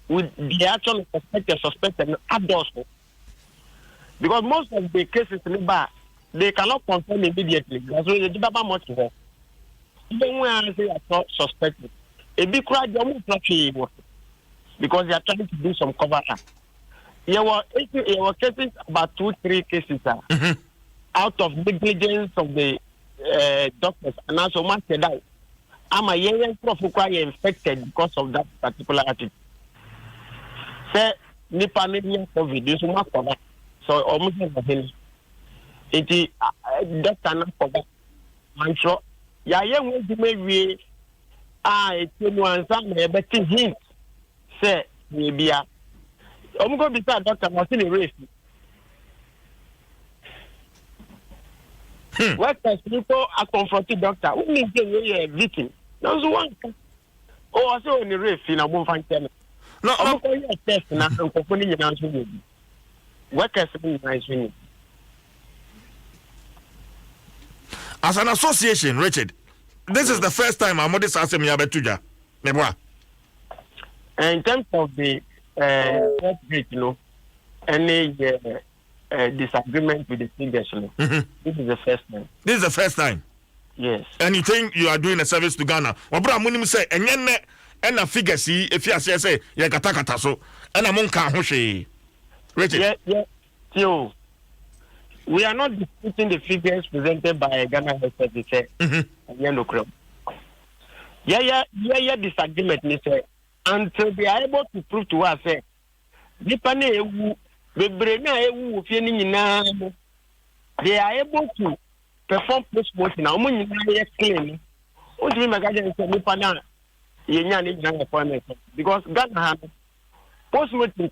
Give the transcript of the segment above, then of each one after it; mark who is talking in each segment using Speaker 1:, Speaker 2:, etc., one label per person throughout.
Speaker 1: with the actual suspected adults. Because most of the cases in the bar, they cannot confirm immediately. That's why they do not much work. Even when I say I not suspected, a big crowd don't because they are trying to do some cover up. There were cases, about 2-3 cases out of negligence of the doctors, and also much said that I'm a young prophet infected because of that particular attitude. Say, Nipa Nipa COVID, this one for that. So almost everything. It is that cannot forget. I'm sure. Yeah, young way to maybe it's one some better hint. Say maybe I'm going to be that doctor was in a race. What does people are confronting doctor? Who means they are victim? That's one. Oh, I saw in the race in a move and tell. No, I'm going to test now. I'm going to answer. Workers nice.
Speaker 2: As an association, Richard, this is the first time I'm on this assembly.
Speaker 1: In terms of the any disagreement with the figures, this is the first time.
Speaker 2: This is the first time.
Speaker 1: Yes.
Speaker 2: And you think you are doing a service to Ghana? Wabra munim say and a figure see if you say ya kata so and among Kahoshi. Richard.
Speaker 1: Yeah. So we are not disputing the figures presented by Ghana Health Service and Yellow Club. Yeah, disagreement is until they are able to prove to us they are able to perform post-mortem now. Claim because Ghana has post-mortem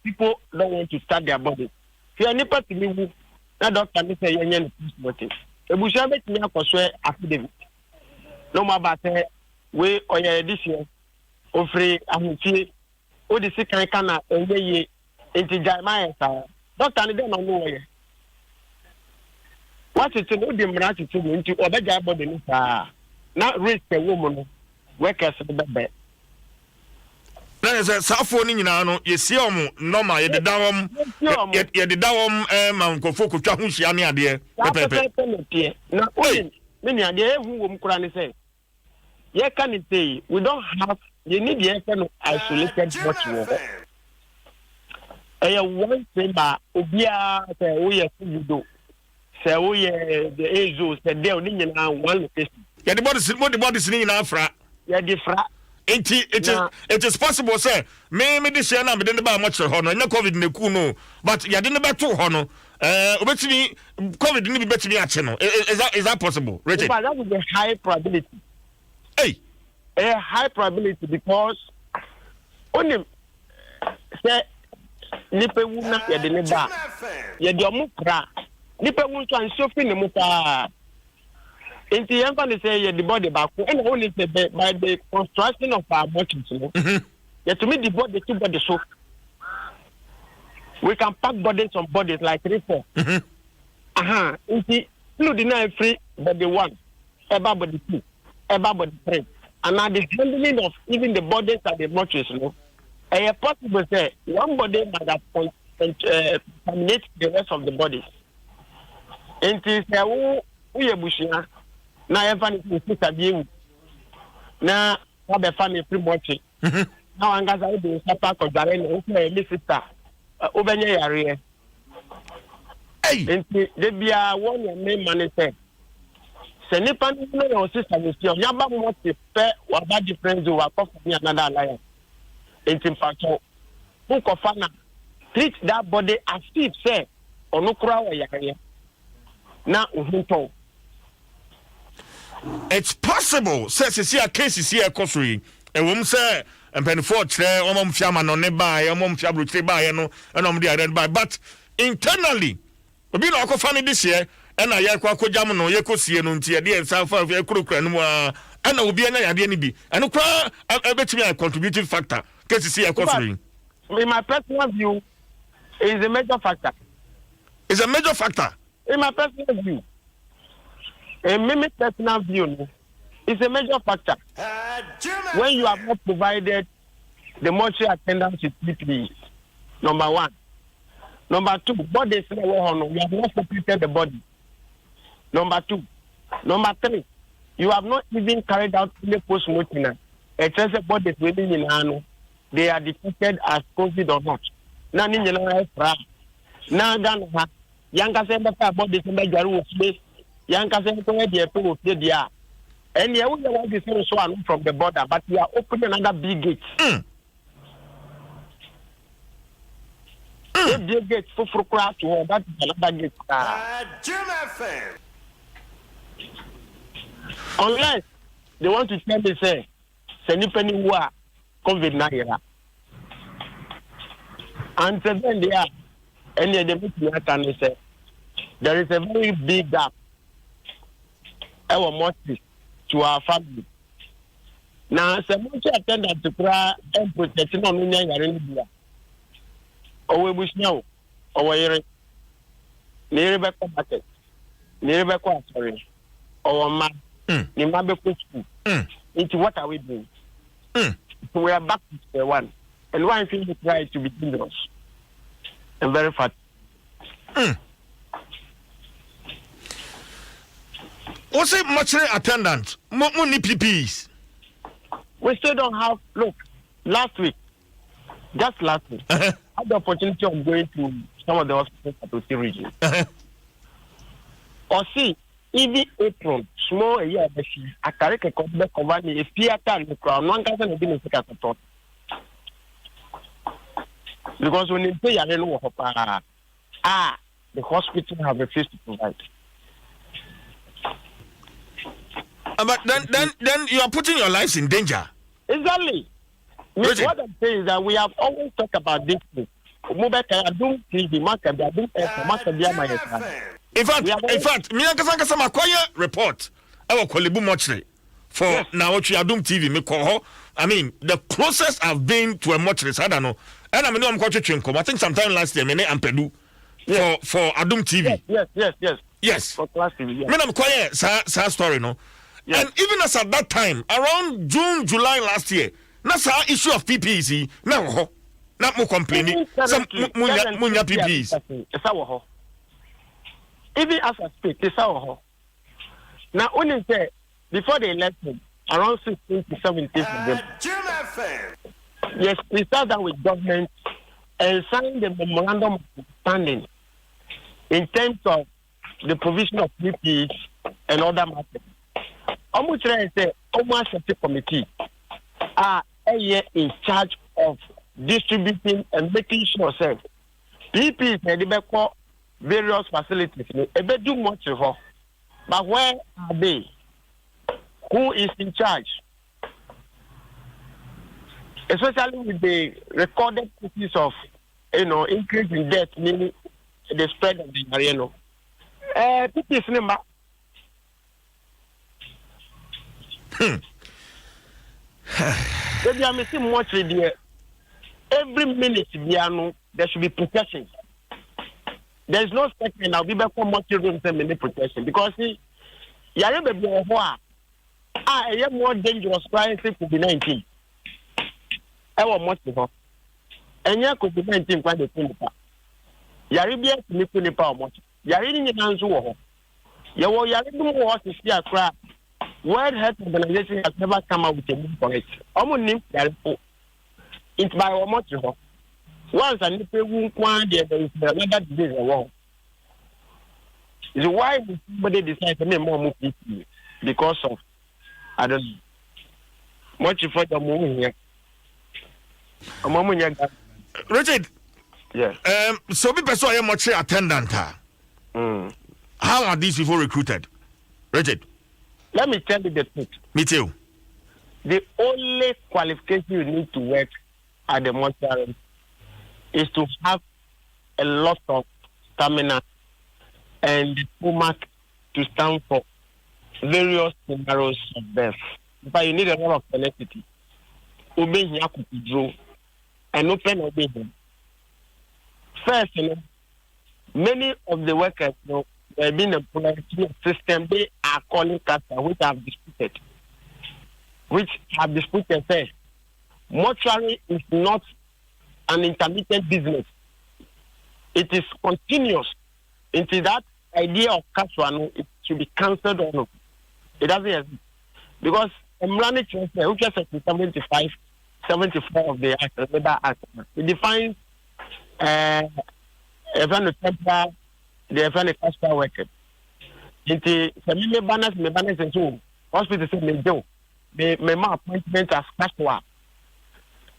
Speaker 1: people don't want to start their body. If you are nipa to me, that doctor say you're post-mortem. A busha bet me a affidavit. No matter we or your edition of free amuchi or the second cana and ye into Jamaica. Doctor, don't know where. What is the Murati to me into other job body? Not risk a woman, workers at the bed.
Speaker 2: There is a Safoni Nano, you see, Noma, you the Dawam, you the Dawam, Uncle Foku Chahushia, dear.
Speaker 1: Now, many idea who can say. Yeah, can it say we don't have you need the kind of isolated watch. One thing about Ubia, we are do. Say, we are the Azos, the Dell, one location.
Speaker 2: Yeah, the body's in Afra.
Speaker 1: Yeah, different.
Speaker 2: It is possible, sir. Maybe this year, I didn't buy much honor, no COVID in the Kuno, but you didn't buy 2 honor. COVID didn't be better me at channel. Is that possible, Richard?
Speaker 1: But that is a high probability.
Speaker 2: Hey,
Speaker 1: a high probability because only say nipa wuna ya de neba ya de omukra nipa wun so ansofi ne muta enti yamba ne say ya the body back and only say by the construction of our bodies ya to me the body 2 bodies so we can pack bodies on bodies like 3-4 enti no deny free body 1 eba body 2 about the trade. And now the handling of even the bodies at the mortuaries, possible say one body might have contaminate the rest of the bodies. And to say, we are bushing now, everyone is sister view. Now, what a family pretty much. Now, I'm going to do a pack of Darren, okay, sister, over your area. And they be a one and main manager. Nipa no your sister is here. Yaba mo te pe wa ba difference o wa come from another alliance. In fact, who kofana treat that body as if say onukura wa yare. Na uhunto.
Speaker 2: It's possible. Say a case is here kosuri. E wom say empenfo kire omom fiama no ne ba e omom fiabro kire ba ye no enom dey identify but internally obi no akofani this year and I yakwa jam no yekosie no ntia de ensa fa ekurokura no and obi anya yade ni bi and kra betimi a contributing factor case see ekosuri.
Speaker 1: In my personal view is a major factor.
Speaker 2: It's a major factor.
Speaker 1: In my personal view. In my personal view, it's a major factor. When you have not provided the mortuary attendants with PPE. Number one. Number two, bodies we have not separated the body. Number two. Number three, you have not even carried out the post-mortem. It says the bodies within in hand, they are detected as COVID or not. Now, now, Yanka said the bodies in the Jaru space. Yanka said the people of the and you want to say so from the border, but we are opening another big gate. Big gate for crowd to that is another gate. Unless they want to tell me say, Senipeni wa COVID-19. And then they are, and they can say, there is a very big gap. Our motive to our family. Now, some attendant to cry and protection on India. Or we wish now, or near Rebecca Market, near Rebecca, sorry, or man, near Mabe school. Into what are we doing? We are back to square one. And one thing we try to be dangerous and very fat.
Speaker 2: What's a mortuary attendant? Money PPs.
Speaker 1: We still don't have. Look, just last week, I had the opportunity of going to some of the hospitals at the region. Or see, even April, small a year, I carry a cover me a theater in the crown. One person has been a second thought. Because when you say, I don't know what the hospital have refused to provide.
Speaker 2: But then you are putting your lives in danger.
Speaker 1: Exactly. What I'm saying is that we have always talked about this thing. Adom TV,
Speaker 2: in fact, me and Kasama quiet report. Our Kolibu mortuary for now. Adom TV, me call. I mean, the closest I've been to a mortuary, I don't know. And I mean, I'm quite chinko. I think sometime last year, me and Pedu for Adom TV. Yes. For class TV. Yes. Me I'm quiet. Sa story no. Yes. And even as at that time, around June, July last year, that's our issue of PPEs. Now, not more complaining. Some munya PPEs.
Speaker 1: Even as I speak, it's our. Now, only say before the election, around 16 to 17 of them. Yes, we sat down with government and signed the memorandum of understanding in terms of the provision of PPEs and other matters. Almost say almost a committee are in charge of distributing and making sure that PPEs and various facilities they do much of her. But where are they? Who is in charge? Especially with the recorded cases of increase in death, meaning the spread of the area. PPEs number. Maybe I'm missing much there. Every minute there should be protection. There is no second now. We become much room to protection because see, you are more dangerous trying to COVID-19. I want much before. And you COVID-19 quite the thing. You are really to me to much. You are reading your hands over. You are doing what is here crap. World Health Organization has never come out with a name for it. It's by how much. Once I need to there is another disease around. It's why somebody decides to make more people because of I don't know. Much for the moment here. A moment here.
Speaker 2: Richard.
Speaker 1: Yes.
Speaker 2: So people saw a much attendant. How are these people recruited? Richard.
Speaker 1: Let me tell you the truth.
Speaker 2: Me too.
Speaker 1: The only qualification you need to work at the mortuary is to have a lot of stamina and the stomach to stand for various scenarios of death. But you need a lot of tenacity. Obey him and open obey him. First, many of the workers, they've been employed in a system they are calling CASA, which have disputed. Say, mortuary is not an intermittent business. It is continuous. Into that idea of casual, it should be cancelled or no. It doesn't exist. Because Mrani Transfer, which is 75, 74 of the Act, Labor Act, it defines event temporary, the event casual worker. Into the banners and so hospital say me do. My appointment as casual.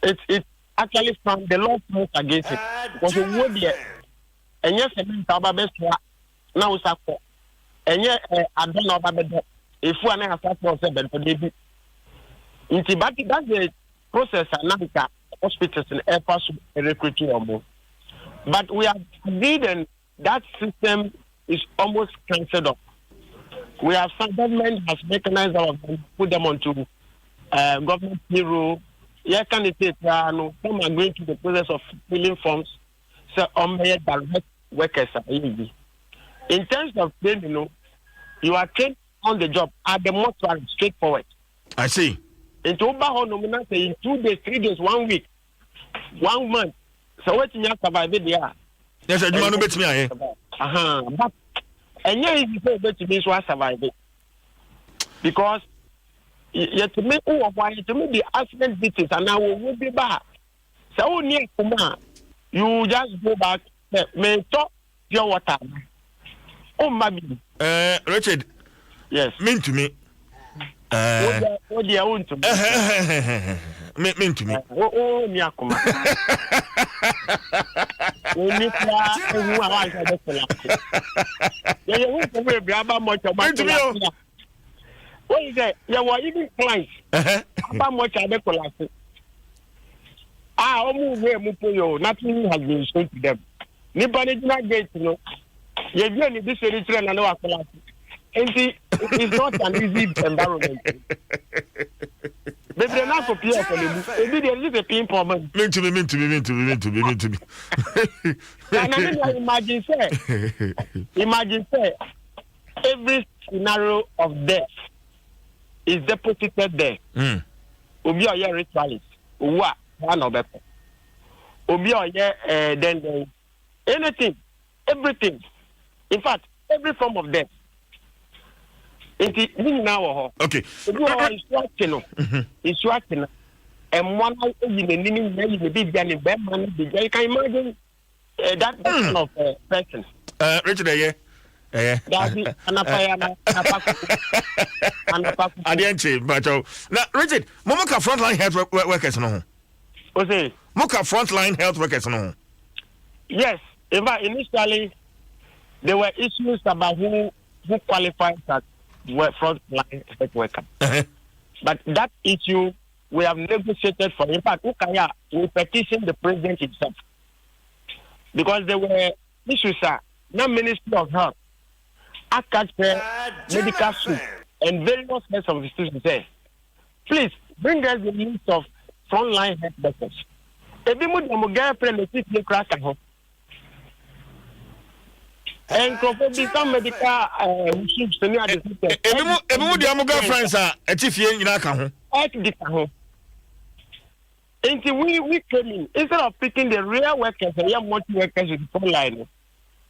Speaker 1: It's actually from the law points against it. Because it would be and yes, now it's up. And yet, I don't know about the if one has that process, but maybe that's the process. And now hospitals and airports recruiting or more. But we have agreed, and that system is almost cancelled off. We have some government has recognized our put them onto government payroll. Yeah, candidates some are going through the process of filling forms. So direct workers are easy. In terms of training, you are trained on the job at the mortuary, straightforward.
Speaker 2: I see.
Speaker 1: In Tobago, in 2 days, 3 days, 1 week, 1 month. So what you have survived there?
Speaker 2: Yes, I do not bet me.
Speaker 1: But and yeah, you say that to me, so I survive it because you to me, the accident victims, and now we will be back. So near Kuma, you just go back. May talk pure water. Oh, maybe.
Speaker 2: Richard.
Speaker 1: Yes.
Speaker 2: Mean to me.
Speaker 1: What do you want to me?
Speaker 2: Mean to me.
Speaker 1: Oh, Miakuma. We need to what is that? You were even clients. How much are they collapsing? Nothing has been shown to them. Nobody did not get to know. You're doing this return and no collapsing. And it's not an easy environment. But they're not for people. Maybe there is a pain problem.
Speaker 2: Mean to me.
Speaker 1: And I mean, imagine, say, every scenario of death is deposited there. Obi or your ritualist, one or better. Obi or then anything, everything. In fact, every form of death. It's now.
Speaker 2: Okay.
Speaker 1: It's working. And one in the meaning, maybe the bad money. You can imagine that kind of person.
Speaker 2: Richard, I didn't say, but now, Richard, Momoka frontline health workers no.
Speaker 1: Okay.
Speaker 2: Moka frontline health workers no.
Speaker 1: Yes, initially there were issues about who qualifies as frontline health worker. But that issue we have negotiated for. In fact, we petitioned the president himself because there were issues, not Ministry of Health, medical suit, and various health of institutions say, please bring us the list of frontline health workers. If you would girlfriend, the crack at home. And become medical issues to near the system.
Speaker 2: Everyone, the girlfriends are a chief in Yaka.
Speaker 1: Until we came in, instead of picking the real workers and young multi workers with the frontline,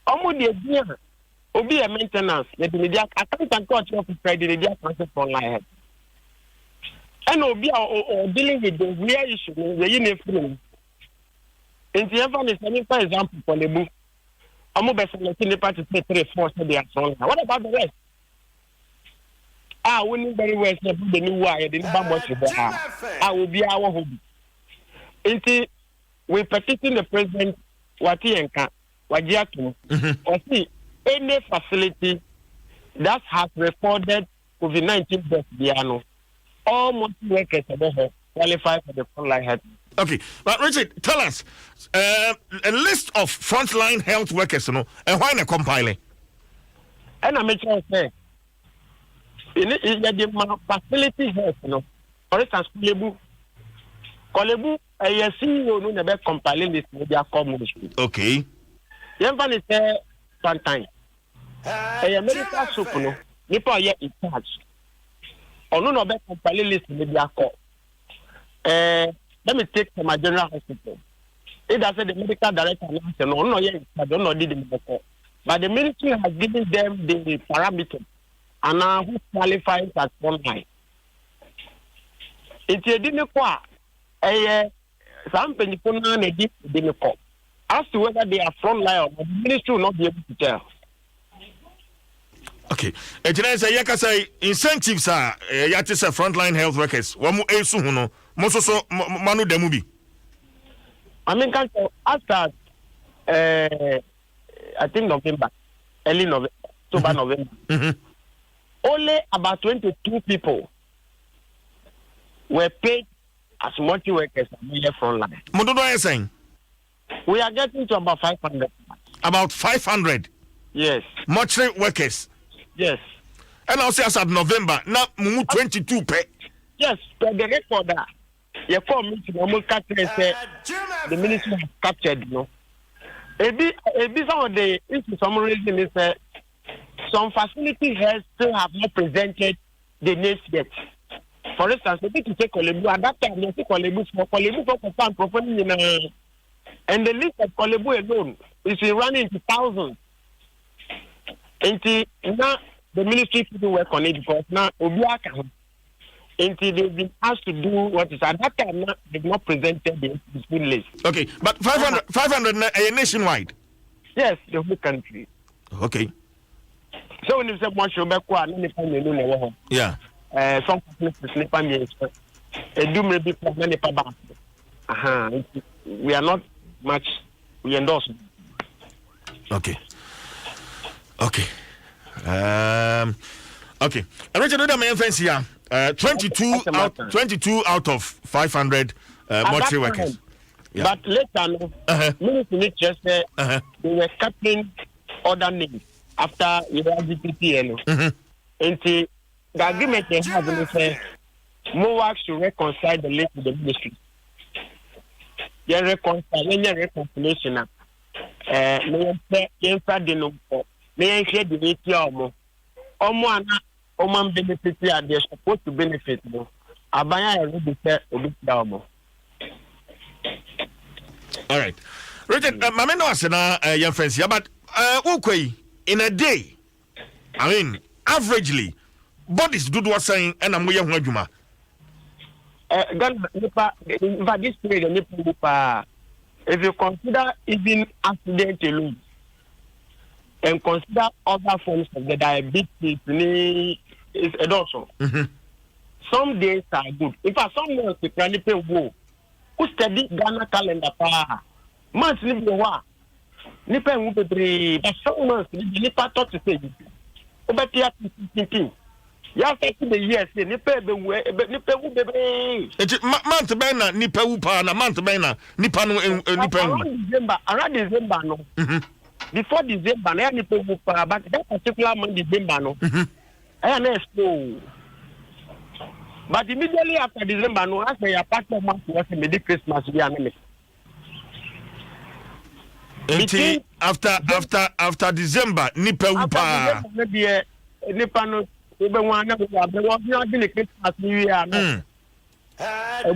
Speaker 1: almost the idea will be a maintenance. The media accountant coach of Friday, the media concept frontline. And will be dealing with the real issue, the uniform. In the ever, for example, for the book. I'm not letting the party say 3-4 they are strong. What about the rest? We need very well the new wire, the new I will be our hobby. Until we petition the president, Watienka, Wajiaku, or see any facility that has recorded COVID-19 deaths, Biano, all multi workers qualify for the frontline health.
Speaker 2: Okay, but Richard, tell us a list of frontline health workers, and why not compiling?
Speaker 1: And I make sure say, in the facility health, for instance, Kolebu, I see you never compiling this media community.
Speaker 2: Okay.
Speaker 1: Young is there one time. A medical soup, Nipa yet in charge. Or no, compiling this media call. let me take to my general hospital. It does say the medical director no yet I don't know did the but the ministry has given them the parameters and now who qualifies as frontline. It didn't qua some people now didn't call. As to whether they are frontline or not, the ministry will not be able to tell.
Speaker 2: Okay. Ejina say yaka say incentives are yati say frontline health workers. Wamu esu hono. Mo so manu demu bi.
Speaker 1: I mean after I think November, early November, October, November. Only about 22 people were paid as multi workers on the frontline.
Speaker 2: Mododo are saying
Speaker 1: we are getting to about 500.
Speaker 2: About 500.
Speaker 1: Yes.
Speaker 2: Multi workers.
Speaker 1: Yes.
Speaker 2: And also as of November, now 22 pay.
Speaker 1: Yes, but the record that you come meeting almost captured the ministry has captured, you know. Some of the issue some reason is some facility heads still have not presented the names yet. For instance, we need to take Kolebu. At that time, you take Kolebu for confirmed properly, and the list of Kolebu alone is running into thousands. Until now, the ministry people work on it because now Obiaka, until they've been asked to do what is at that time, they've not presented the list.
Speaker 2: Okay, but 500 nationwide.
Speaker 1: Yes, the whole country.
Speaker 2: Okay.
Speaker 1: So when you say much
Speaker 2: yeah.
Speaker 1: Some we are not much. We endorse.
Speaker 2: Okay. Okay. Okay. Richard, do my offense here. 22 out of 500 mortuary workers.
Speaker 1: Yeah. But later, ministry just they were cutting other names after LGBT. And the agreement they have is more work to reconcile the list with the ministry. They reconciliation. Benefit and they're supposed to benefit. All
Speaker 2: right. Richard, Mama no asena your friends here, but okay, in a day, I mean, averagely, bodies do what saying and I'm young Juma.
Speaker 1: But this period, if you consider even accident alone and consider other forms of the diabetes, is also. Some days are good. In fact, some months the plan pay wo. Who study Ghana calendar pa? Months ni wa. Ni pay wo bebre. But some months ni pa talk to say. Obeti ya thinking. Ya say the years ni pay be wo bebre.
Speaker 2: Month be na ni pay wo pa na month be na ni pa no ni pay wo.
Speaker 1: Around December no. Before December, I need to move but that particular month December no. I know. But immediately after December, no, as my partner month was a Merry Christmas, we are
Speaker 2: after December, Nipa Upa.
Speaker 1: Nipa no, even one of the Christmas New Year.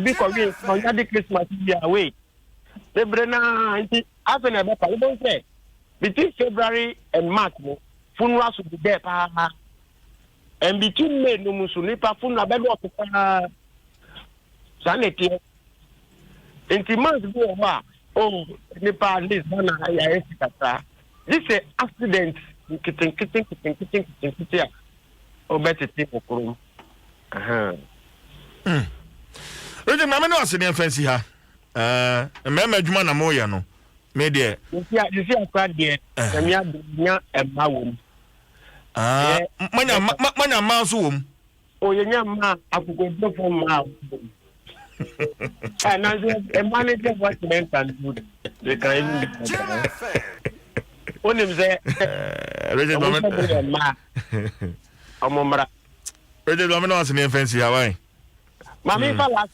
Speaker 1: Because we are the Christmas New Year away. The Brenna, after never, I don't say. Between February and March, funerals will be there. And between May, no Musunipa, funeral, sanity. In 3 months ago, oh, Nepal, this one, this is an accident. Kitting. Oh, better take a room.
Speaker 2: Richard, Mamma no accident fancy her. Remember, Jumana Moyano. Media.
Speaker 1: You see, I cried there. And my womb.
Speaker 2: Manya mouse womb.
Speaker 1: Oh, your young man, I could go from my womb. And as a manager, what meant and good. They can only say, Richard Mamma.
Speaker 2: Richard Mamma was an fancy Hawaii.
Speaker 1: Mammy, if I last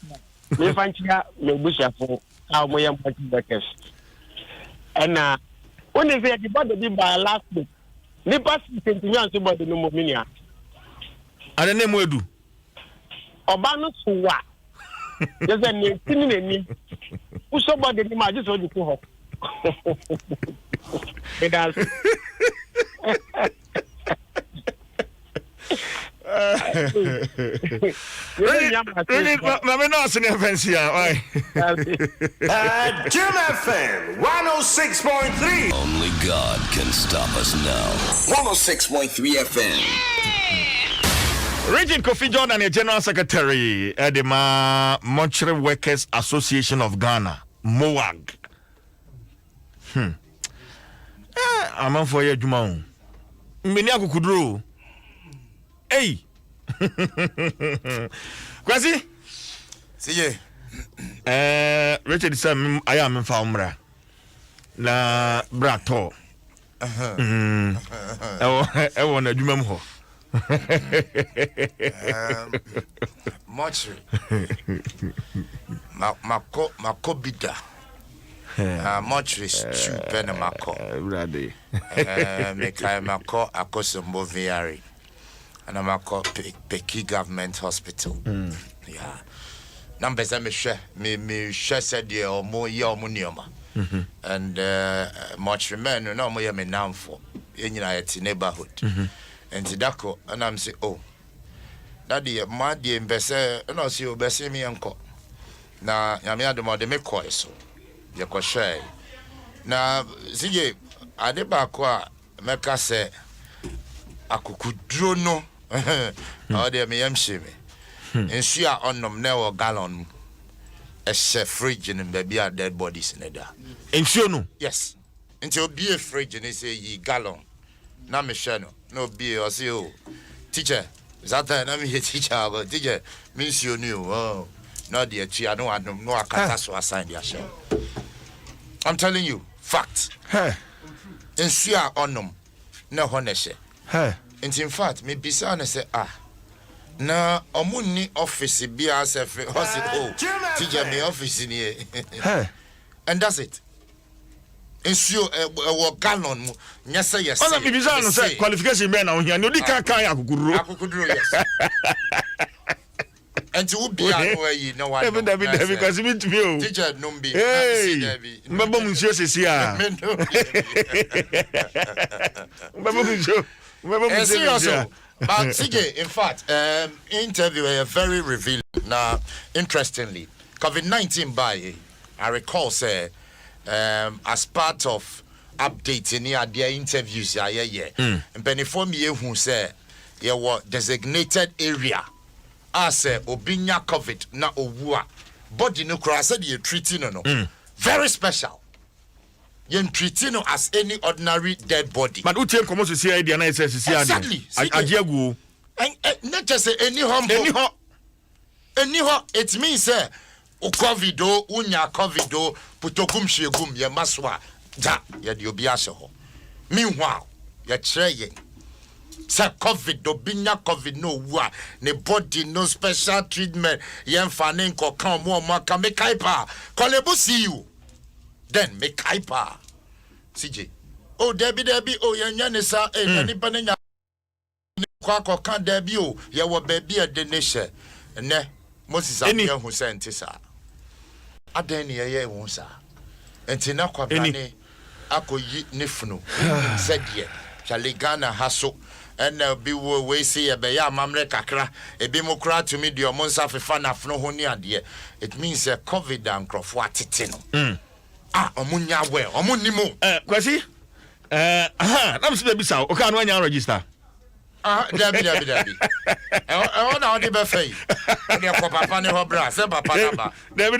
Speaker 1: me, find you, no bush for how my young workers. And when they say the body by last week, the past continues to body no more. And
Speaker 2: the name will do.
Speaker 1: Obano Suwa. Yes, and you see, who somebody the magic or the cook. It does.
Speaker 2: Mami no sini fancy why?
Speaker 3: Jim FM 106.3.
Speaker 4: Only God can stop us now.
Speaker 3: 106.3 FM.
Speaker 2: Regent Kofi Jordan, the General Secretary at the Mortuary Workers Association of Ghana, MOAG. I'm on for you, Jumon. Miniaku Kudru. Hey. Kwasi?
Speaker 3: See ye.
Speaker 2: Richard said, I am in Falmra. Na Brato. I want to do memho.
Speaker 3: Mortuary. Mako bida. Mortuary super na mako.
Speaker 2: Brady.
Speaker 3: Mekai mako akosombo viari. And I'm called Peki Government Hospital. Yeah. Numbers I me share said ye or more ye or munioma. And much remain no more me now for in United neighborhood. And Tidako and I'm say, oh, daddy, my dear Bessa, and I'll see you Bessie me uncle. Now, Yamia de Modeme Coiso. You could share. Now, see ye, I did back what Mecca say, I could draw no. Oh, dear me, I'm shimmy. And she are on them now gallon. A chef fridge and baby are dead bodies in there.
Speaker 2: And she no?
Speaker 3: Yes. Until be a fridge and they say ye gallon. Now, Michelle, no beer or see you. Teacher, is that time I'm here, teacher, but teacher, means you knew. Oh, no, dear, I don't want no catastrophe assigned your show. I'm telling you, fact.
Speaker 2: Hey.
Speaker 3: And she are on them. No, honest.
Speaker 2: Hey.
Speaker 3: And in fact, me bisa say na omuni office bi asef hospital teacher me office in here. And that's it. Ensure a gallon mu nyasa yes.
Speaker 2: Ona me bisa no say qualification be na ohia no di kan
Speaker 3: akukuduro yes. And to be away no one
Speaker 2: because me to me
Speaker 3: teacher numbi
Speaker 2: mbabo muncio sesia mbabo muncio
Speaker 3: but in fact, interview very revealing. Now, interestingly, COVID-19 by I recall say as part of updating their interviews and before me who say there were designated area as obinya COVID na owua body no cry said you treating no very special. You treating no as any ordinary dead body.
Speaker 2: But who take come to see idea na say see
Speaker 3: exactly.
Speaker 2: Ajiagu.
Speaker 3: Not just any humble. Anyhow, it means say COVID unya COVID putokum shegum ye maswa da ye di obi aso. Meanwhile, ye trying say COVID do binya COVID no wa ne body no special treatment ye mfane nko kan mo ka me kaipa kolebu see you. Then make hyper CJ. Oh, Debbie, oh, Yanisa, and Yanipania Quack can't debut. You were baby at the nation. And ne Moses who sent it, sir. Adenia, ye won't, sir. And Tinakwa Bene Ako Yit Nifno said ye, Shaligana Hasso. And be way see a beya mamre kakra, a bimokra to me, your monsa fan of no honia dear. It means a COVID and crofwatitino. Omunya we omunimo
Speaker 2: kwasi nam se bisa o ka no anya register
Speaker 3: dabi na odi be fei odi ko papa ne ho bra se papa na ba
Speaker 2: dabi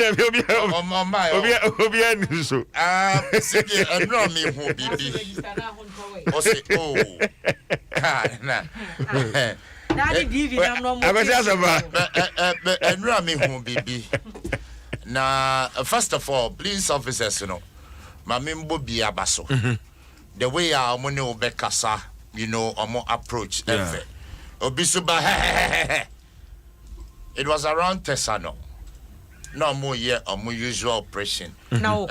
Speaker 2: obi ani so
Speaker 3: sige enro mi hu bibi o se oh na
Speaker 5: Daddy Divi na no mo
Speaker 3: enro mi hu bibi. Now, first of all, police officers, you know, my member be abaso. The way our money will be kasa, you know, or more approach. Obisuba, it was around Tessano. No more year or more usual operation.
Speaker 5: No,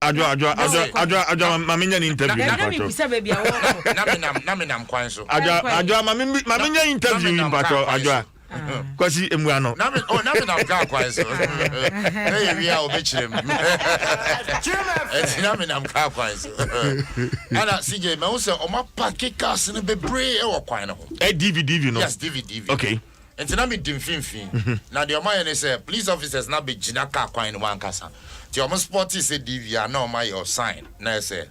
Speaker 2: Adwa maminya interview
Speaker 3: Naminam kwanso.
Speaker 2: Adwa maminya interview in pato adwa. Kwasi emuano.
Speaker 3: Na me na mka kwan so. Hey we are obechirem. Eti na me na mka kwan so. Ana CJ me wo se o ma park cars ne bebre e wo kwan no ho.
Speaker 2: DVD no.
Speaker 3: Yes, DVD.
Speaker 2: Okay.
Speaker 3: Enti na me dim finfin. Na de o ma ye ne say police officers na be gina car kwan no wan kasa. Ti o mo sport say DV na o ma your sign. Na say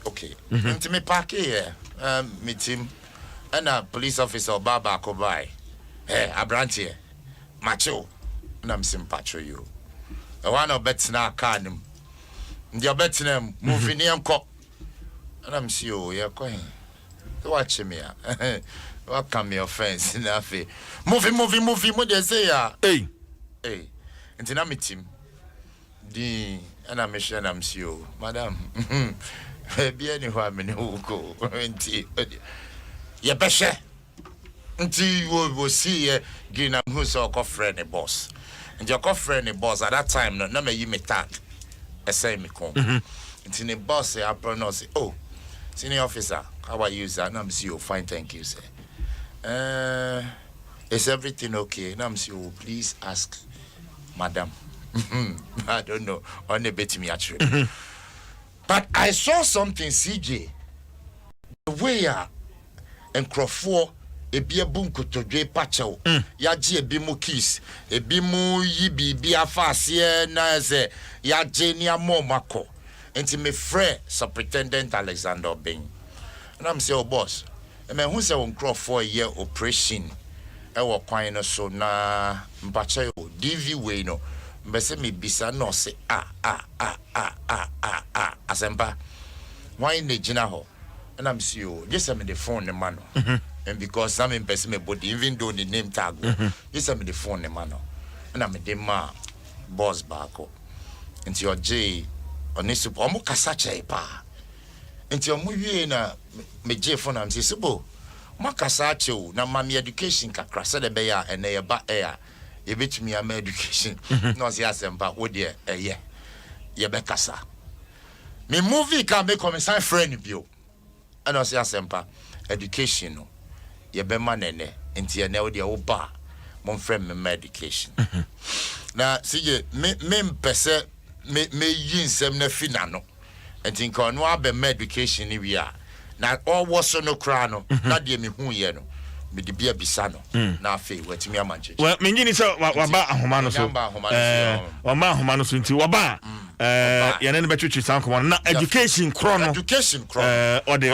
Speaker 3: okay. Enti me park here. Me team and a police officer baba ko by. Hey, Abrantie. Macho. Na me simpatro you. E one of bet na car nim. Ndi bet na move ni enko. Na me see o ye kwan. Watch me ya. What come your offense na fe. Movie mo dey say ya.
Speaker 2: Hey.
Speaker 3: Enti na me team. Di ana me share na me see o. Madam. Be any ho me no go. Enti ye beshe. Enti wo see ye gina who so call friend boss. And your call friend boss at that time no me yi me tag. E say me come. Enti ne boss say pronounce oh senior officer how are you sir? Na me see you fine thank you sir. Is everything okay? Na me see you please ask madam. I don't know. Only bet me actually. But I saw something CJ. The way and Crawford ebi ebun kotodwe pacho yaje ebi mu kiss ebi mu yibi bi afase na ze yaje ni amomako enti me frɛ Superintendent Alexander Ben and I'm say oh boss e me hu say on Crawford ye operation e wo kwan no so na mpacha o DV way no mbese me bisa no say asempa why ne gina ho and I'm see you just me the phone the man and because some person me body even though the name tag just me the phone the man and I'm the ma boss back into your J on this omo kasa chai pa into omo wie na me J phone am say subo mo kasa chew na mami education kakra se de be ya and e ba e ye betumi am education no say asempa wo de ye be kasa me movie can make come sign friend bio and I say asempa education no ye be manene enti ye na wo de wo ba mon friend me education na sige me mpese me yi nsem na fina no enti nka no abe me education ni wi a na all was no kra no na de me hu ye no me de bia bisa no na afi watimi amanche
Speaker 2: well me ngini so waba ahoma no so waba ahoma no so nti waba ye ne betwetwe sanko na education kro no ode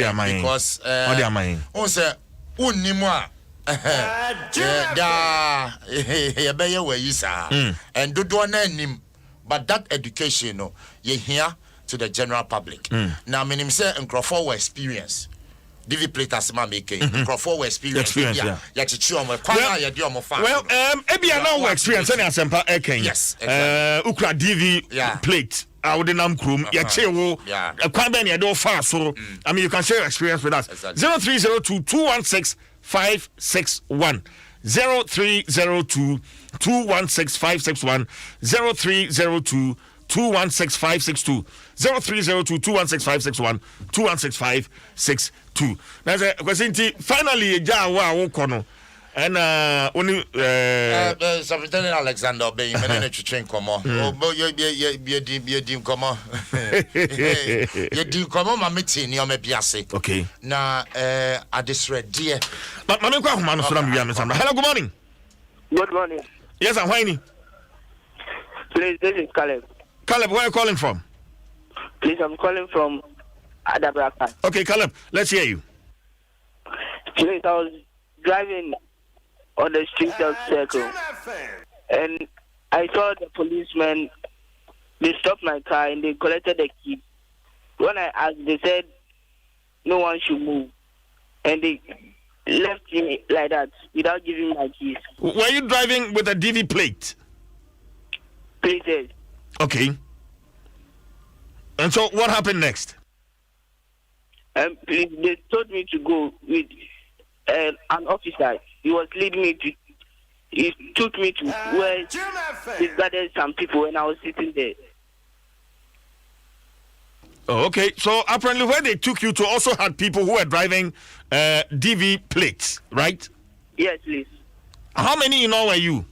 Speaker 2: amai
Speaker 3: because
Speaker 2: ode amai
Speaker 3: on say unnimu a da ye be ye we yisa and dodo na nim but that education no ye here to the general public now minim say nkrofo we experience DV platers ma make nkrofo we experience ya chichi omo kwana ya di omo fa
Speaker 2: well ebia na we experience any asempa eken
Speaker 3: yes
Speaker 2: ukra DV plate Audinam Krum, Yachewo, a Quaben Yado Far. So, I mean, you can share your experience with us. 0302 216 561. 0302 216 561. 0302 216 562. 0302 216 561. 216 562. That's a question. Finally, Jawa Wokono. And only
Speaker 3: Superintendent Alexander Ben menene twetwe nkomo o ye dim komo ye dim komo ma meti ni o ma biase
Speaker 2: okay
Speaker 3: na adesrede
Speaker 2: but mama kwa homa no so na me wiam sam hello good morning yes I'm whining
Speaker 6: please this is Caleb
Speaker 2: where are you calling from
Speaker 6: please I'm calling from Adabraka
Speaker 2: okay Caleb let's hear you
Speaker 6: please I was driving on the street of Circle, and I saw the policemen. They stopped my car and they collected the key. When I asked, they said no one should move, and they left me like that without giving my keys.
Speaker 2: Were you driving with a DV plate?
Speaker 6: Please.
Speaker 2: Okay. And so, what happened next?
Speaker 6: Please, they told me to go with an officer. He was leading me to. He took me to where he gathered some people, and I was sitting there.
Speaker 2: Oh, okay. So apparently, where they took you to also had people who were driving DV plates, right?
Speaker 6: Yes, please.
Speaker 2: How many in all were you?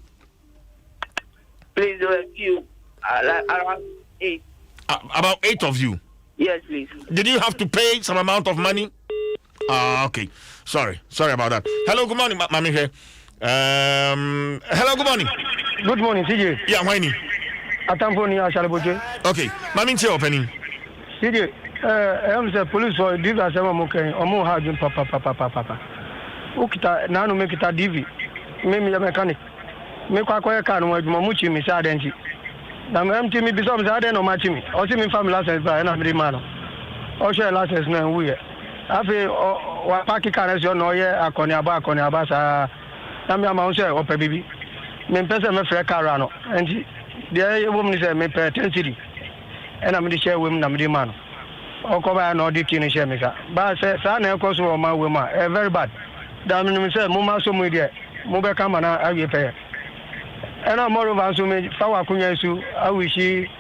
Speaker 6: Please, there were a few. Around 8.
Speaker 2: About 8 of you.
Speaker 6: Yes, please.
Speaker 2: Did you have to pay some amount of money? Okay. Sorry about that. Hello, good morning, Mami here. Hello, good morning.
Speaker 7: Good morning, CJ.
Speaker 2: Yeah, Winnie.
Speaker 7: Atamponi Ashalaboje.
Speaker 2: Okay, Mami, say opening.
Speaker 7: CJ, I'm the police for this as I'm okay. Omo hajun papa. Ukita nanu mekita divi. Mimi ya mechanic. Me kwa kanu wajuma muchi mi sa denji. Na mti mi biso mza den o machi mi. O si mi family license ba na mi mano. O share license na wuye. Afi wa paki kana si no ye akoni aba sa na mi ama unse o pe bibi. Me pese me frɛ car no. Enti de wo mi se me pe 10 city. Na mi share we na mi mano. O ko ba na o di kini share me ka. Ba se sa na e ko so o ma we ma. Very bad. Da mi se mo ma so mu de. Mo be kama na awie pe. And I'm more of a Sawa Kunyasu. I wish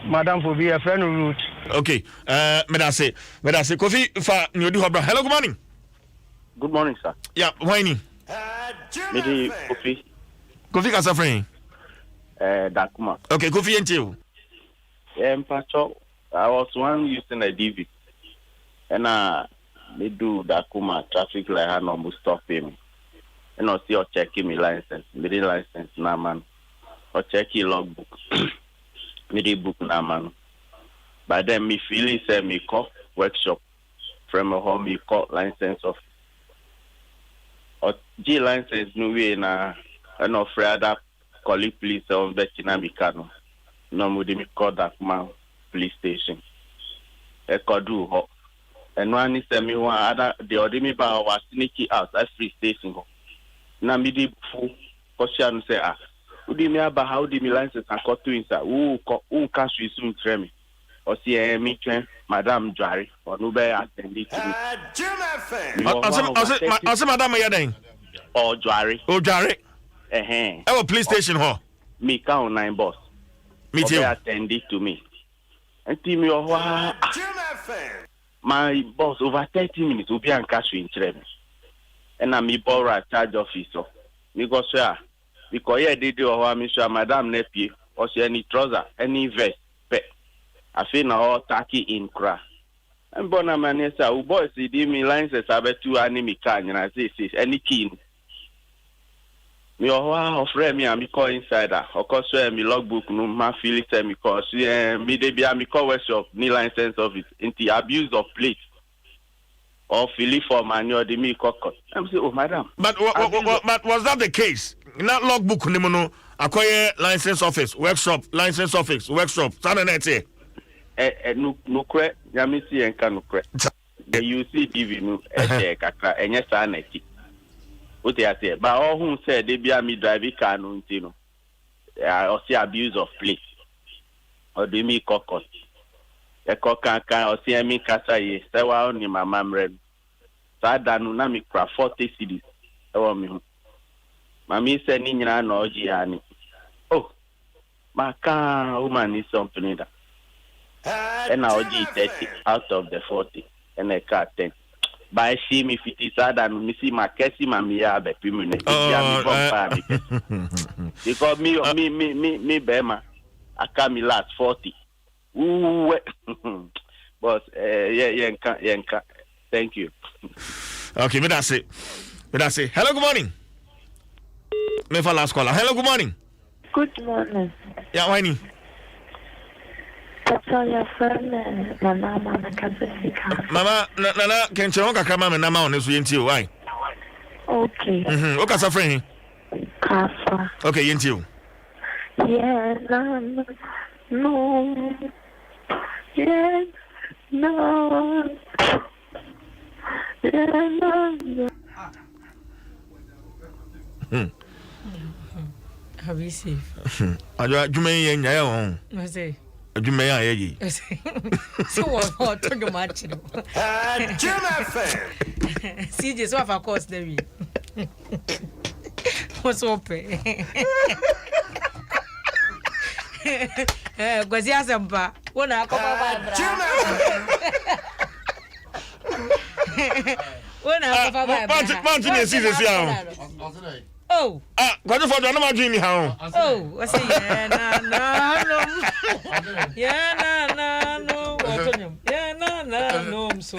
Speaker 7: Madame for be a friend route.
Speaker 2: Okay, Medase, Kofi for New Hobra. Hello, good morning.
Speaker 8: Good morning, sir.
Speaker 2: Yeah, Winnie.
Speaker 8: Maybe Kofi.
Speaker 2: Kofi Kasafrain.
Speaker 8: Dakuma.
Speaker 2: Okay, Kofi and you.
Speaker 8: Pacho, I was one using a DV. And they do Dakuma traffic light, I no stop him. And I see or checking my license, my license, nah, man. Or check your logbook. Me book na man. But then me feeling say me call workshop from a home me call license of or G license no way na no afraid that colleague police or vetina me cano. No me call that man police station. E call do ho. And one is me one other the other me ba was sneaky out at free station ho. Na me di fu question say Udi me aba how di me license and cut to inside. Cash we soon tell me. Or see me train Madam Dwari or no be attend it to me.
Speaker 2: I say Madam Yaden.
Speaker 8: Or Dwari.
Speaker 2: Oh Dwari. Our police station ho.
Speaker 8: Me count 9 boss.
Speaker 2: Me too.
Speaker 8: Attend it to me. And team me my boss over 30 minutes will be on cash we train. And I'm me borrow charge officer. Me go swear. Because yeah, they do how I'm sure Madam Nepie or see any trouser, any vest, pet. I feel now all tacky in cra. And Bonamanesa, who boys see me licenses have 2 enemy can and I say any keen. Me or friend me and me call insider. Of course, me logbook no my feel it me cause me they be me call workshop ni license of it into abuse of plate. Or Philip for manual the me cockot. I'm saying, oh madam.
Speaker 2: But was that the case? Not logbook nimono acquire license office workshop sananete
Speaker 8: no cre yamisi enka no cre the you see TV no kakra enye saneti o te ase ba all who said they be me drive car no ntino or see abuse of place or do me cockot e kokaka or see me kasa ye say wa oni mama mre sa danu na me kra 40 cedis e wo me Mami said, Nina, no, Gianni. Oh, my car woman is something that. And now G30 out of the 40 and a car 10. But I see me 50 sad and me see my Cassie, Mammy, Abbe, because me, Bema, I come last 40. Ooh, but, yeah, thank you.
Speaker 2: Okay, but that's it. Hello, good morning. Me for last caller. Hello, good morning.
Speaker 9: Good morning.
Speaker 2: Yeah, Winnie.
Speaker 9: That's all your friend, Mama,
Speaker 2: Mama, Nana, can you walk a camera and Nama on this way into why?
Speaker 9: Okay.
Speaker 2: What's a friend?
Speaker 9: Kafa.
Speaker 2: Okay, into you.
Speaker 9: Yeah, no. Yeah, no. Yeah, no.
Speaker 5: Have you seen?
Speaker 2: I do me and your own.
Speaker 5: I say,
Speaker 2: you may I ye.
Speaker 5: So what? Talk your match. See, just what of course, Debbie. What's open? Because he has a bar. When I come Oh.
Speaker 2: What for the number dream how?
Speaker 5: Oh, what's it? Yeah, no, so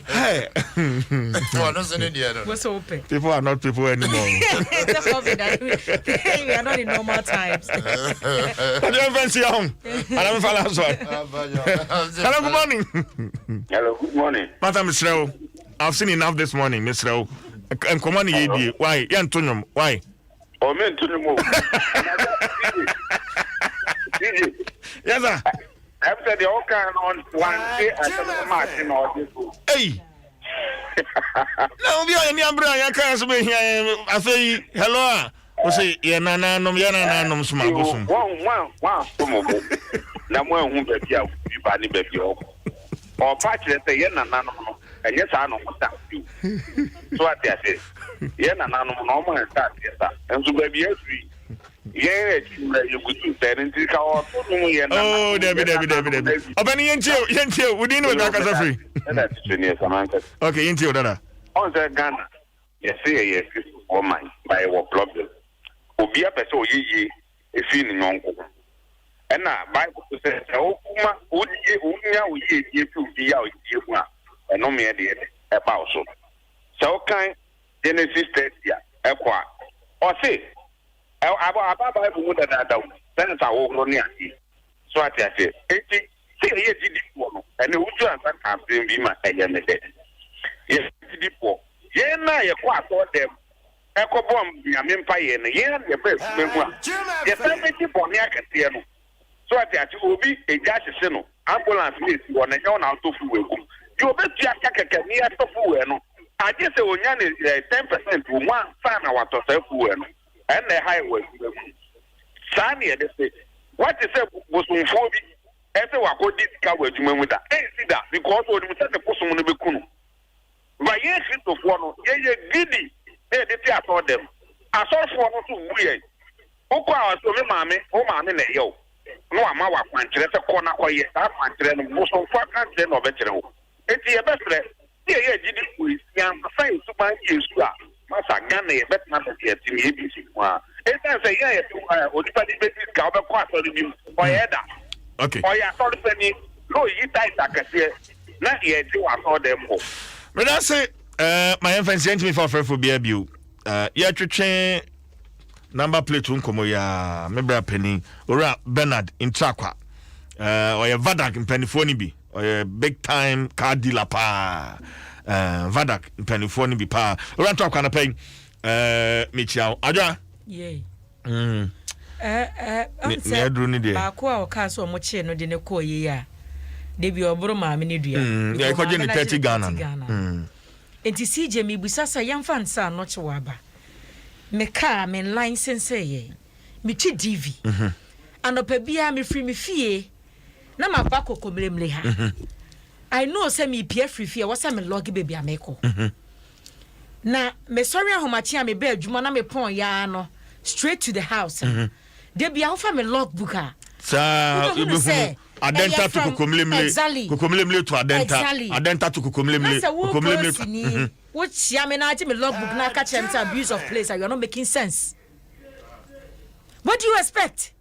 Speaker 2: Hey.
Speaker 5: what's open?
Speaker 2: People are not people anymore.
Speaker 5: We are not in normal times.
Speaker 2: I don't fancy home. I don't fall outside. Hello, good morning.
Speaker 10: Hello, good morning.
Speaker 2: Madam Mr. I've seen enough this morning, Mr. And come on, why? Antonio, why?
Speaker 10: Oh, man, to the move.
Speaker 2: Yes, sir.
Speaker 10: After the all kind on one day, I said, Martin, or this.
Speaker 2: Hey. No, we are in the umbrella. I can't be here. I say, hello. I say, Yana, no, Smagosum.
Speaker 10: One, Namu, who be here, you body baby. Or patch, let's say, Yana, no, and yes, I know what that you. So I say, Yana, no, normal and start, yes, and so baby, yes, we. Yeah, you could do that and take our.
Speaker 2: Oh, Debbie. Open Yentio, we didn't know that as a free. Okay, Yentio, Dada.
Speaker 10: On the Ghana, yes, yes, or mine, by what problem. Obia Peso ye, a feeling uncle. And now, Bible says, oh, would ye to be out, and no mere dear about so. So kind Genesis 30, Equa, or say, about Bible that down, then it's our own near. So I say, 80, say, and the Uju and San be my again. Yes, deep. Yen, I quite thought them. Echo bomb, Yamin Pay, and yen, the best memoir. Yes, I make it for Niakatiano. So I say, you will be a judge, ambulance miss, one and yon out of fuel. You bet Yaka near to fuel. I just say, Onyan is 10% to one fan our to fuel. And the highway. Sani, they say, what is it was on 40? Everyone go this car with you with that. Ain't see that because when we said the person will be cool. But yes, it's of one, yeah, giddy. They told them. I saw for one to weird. Oko, I saw me, mammy, oh, mammy, yo. No, I'm our country, that's a corner, quiet, that country, most of 4 countries of veteran. It's your best friend. Yeah, giddy, we young, saying to my use. Masa Ghana, but not yet in ABC. It does say, yeah, or the basis, cover quarter review, or Eda.
Speaker 2: Okay.
Speaker 10: Or ya saw the penny, no, you tight, I can see. Not yet, you are all them.
Speaker 2: But that's it. My infant sent me for BABU. Yeah, to change number plate, Uncomo, ya, maybe a penny, or Bernard in Chakwa, or a Vadak in Pennyphonibi, or a big time car dealer pa. Vadak Pennyphone be pa. Run talk on a pain. Michel Adra.
Speaker 5: Yay.
Speaker 2: Aqua
Speaker 5: or castle much no dinner co ya. They be a broma minidia.
Speaker 2: Yeah, I call you 30 Ghana.
Speaker 5: And to see Jamie Busasa young fan son, not Chawaba. Me car, me line sensei. Me chi divi. And up a beer me free me fee. Na ma bako komlemle ha. I know say me pie free fear was some loggy baby ameko. Na me sorry how much me bed juma na me pon ya no straight to the house. They be alpha me logbook ha.
Speaker 2: Sa adenta to kukumlemle to adenta to kukumlemle.
Speaker 5: Which ya me na me logbook na catch them abuse of place. You are not making sense. What do you expect?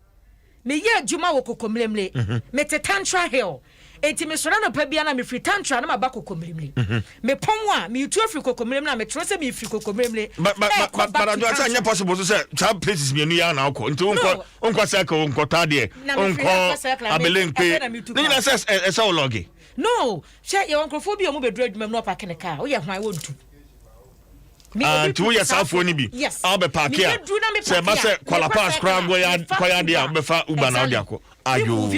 Speaker 5: Me ye juma wo kukumlemle. Me te tantra hill. Enti me sora no pa bia na me free tantra na mabako kokomlemle me pomwa me tu afri kokomlemle na me tro se me free kokomlemle
Speaker 2: but I do say possible to say child places me nu ya na akọ nti onko circle onko tade onko abelenpe ni na say esa ologi
Speaker 5: no she ye onkrofo bi o mu bedru adwuma no park ne car o ye hwan wontu
Speaker 2: to your cell phone be I'll be park here say ba say kwala pass crab go ya kwaya dia be fa uber na dia ko ayo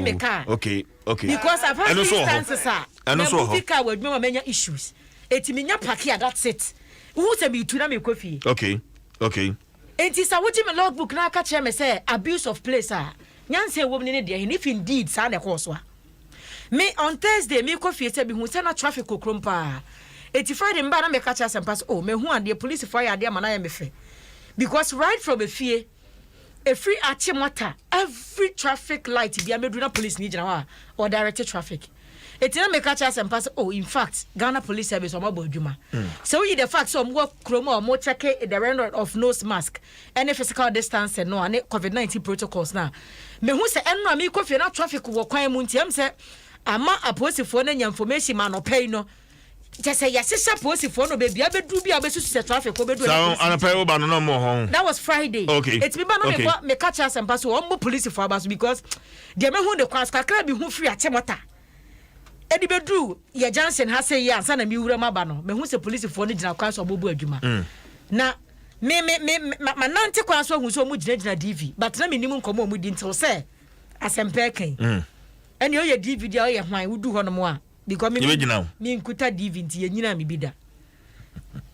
Speaker 2: okay
Speaker 5: because I've had instances and also car with me many issues etiminya park here that's it who say me tu na me kofi
Speaker 2: okay
Speaker 5: it is a what me logbook na ka che me say abuse of place nyanse wo ne dey if indeed sa na course wa me on Thursday me kofi say be hu say na traffic okrompa 85 mba na me catch us and pass me hu and the police fire there man na me fe because right from a fear a free achimota every traffic light be amedu na police ni gina wa or directed traffic It didn't make a chance and pass. Oh, in fact, Ghana Police Service or Mobile Juma. So you the fact some work chromo or more check the render of nose mask and physical distance and no and COVID-19 protocols now. Me who say and me coffee not traffic walk kwai munti say ama aposi for any information man or pay no. Just say yes, aposi for no baby abedu bi abesu traffic obedu.
Speaker 2: So and pay over no more home.
Speaker 5: That was Friday.
Speaker 2: Okay.
Speaker 5: It's me ba me catch us and pass one more police for us because they me who the class kakra bi who free atemota. Edi bedru ye Johnson ha say ya ansa na mi wura maba no me hu se police for no gina kwan so bobu adwuma na me nante kwan so hu so mu gina DV but na me nim nkomo mu di ntil say asempe kan eni oye DV dia oye hwan wudu ho no mo a because me nkuta DV nti ye nyina me bida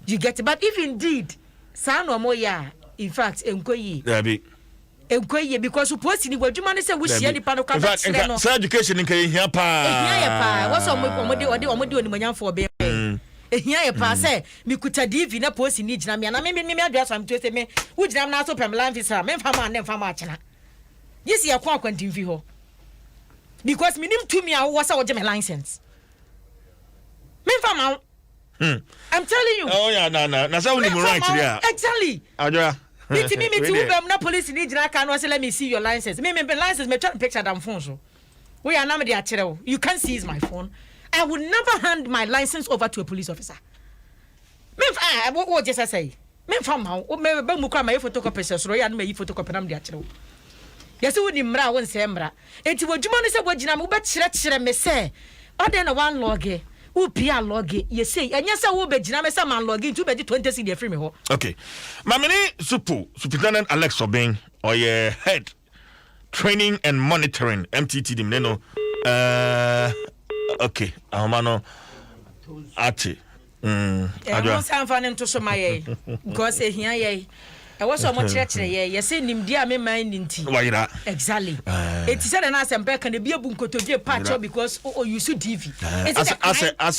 Speaker 5: you get it? But if indeed sa no mo ya in fact enkoyi
Speaker 2: dabi
Speaker 5: enkoye because supposed ni wadwuma ne se wo hia nipa no ka ba kire no
Speaker 2: so education nka hia pa
Speaker 5: what's omodi onimanyamfo be ehia ye pa se mi kuta DV na post ni gina me na me address am to say me wo gina na so pem land visa me mfa ma na mfa ma akena yes ye kwa kwantimfi ho because me nim to me a wo sa wo je me license me mfa ma I'm telling you.
Speaker 2: Oh yeah, na say we right there.
Speaker 5: Exactly.
Speaker 2: Ajoa
Speaker 5: me too na police ni gina kan no say let me see your license. Me license me try picture them phone so. We are now dey akere. You can't seize my phone. I would never hand my license over to a police officer. Me what just say? Me fam how me ba mu kwa my photocopy so ya na me photocopy na me dey akere. Yes we ni mra won say mra. Enti wadwuma no say wagina me ba kire me say. Order na one log who pia log you say anya say wo begina me say man log into be 20 cedi free me ho.
Speaker 2: Okay. Mamini Superintendent Alex Obeng or your head training and monitoring MTT dim no okay amano ati
Speaker 5: I don't sound fun to so my because here ye I was so much ye you say nim dia me mind nti exactly it said an asempe can be abu nkotodie patch because you so DV
Speaker 2: as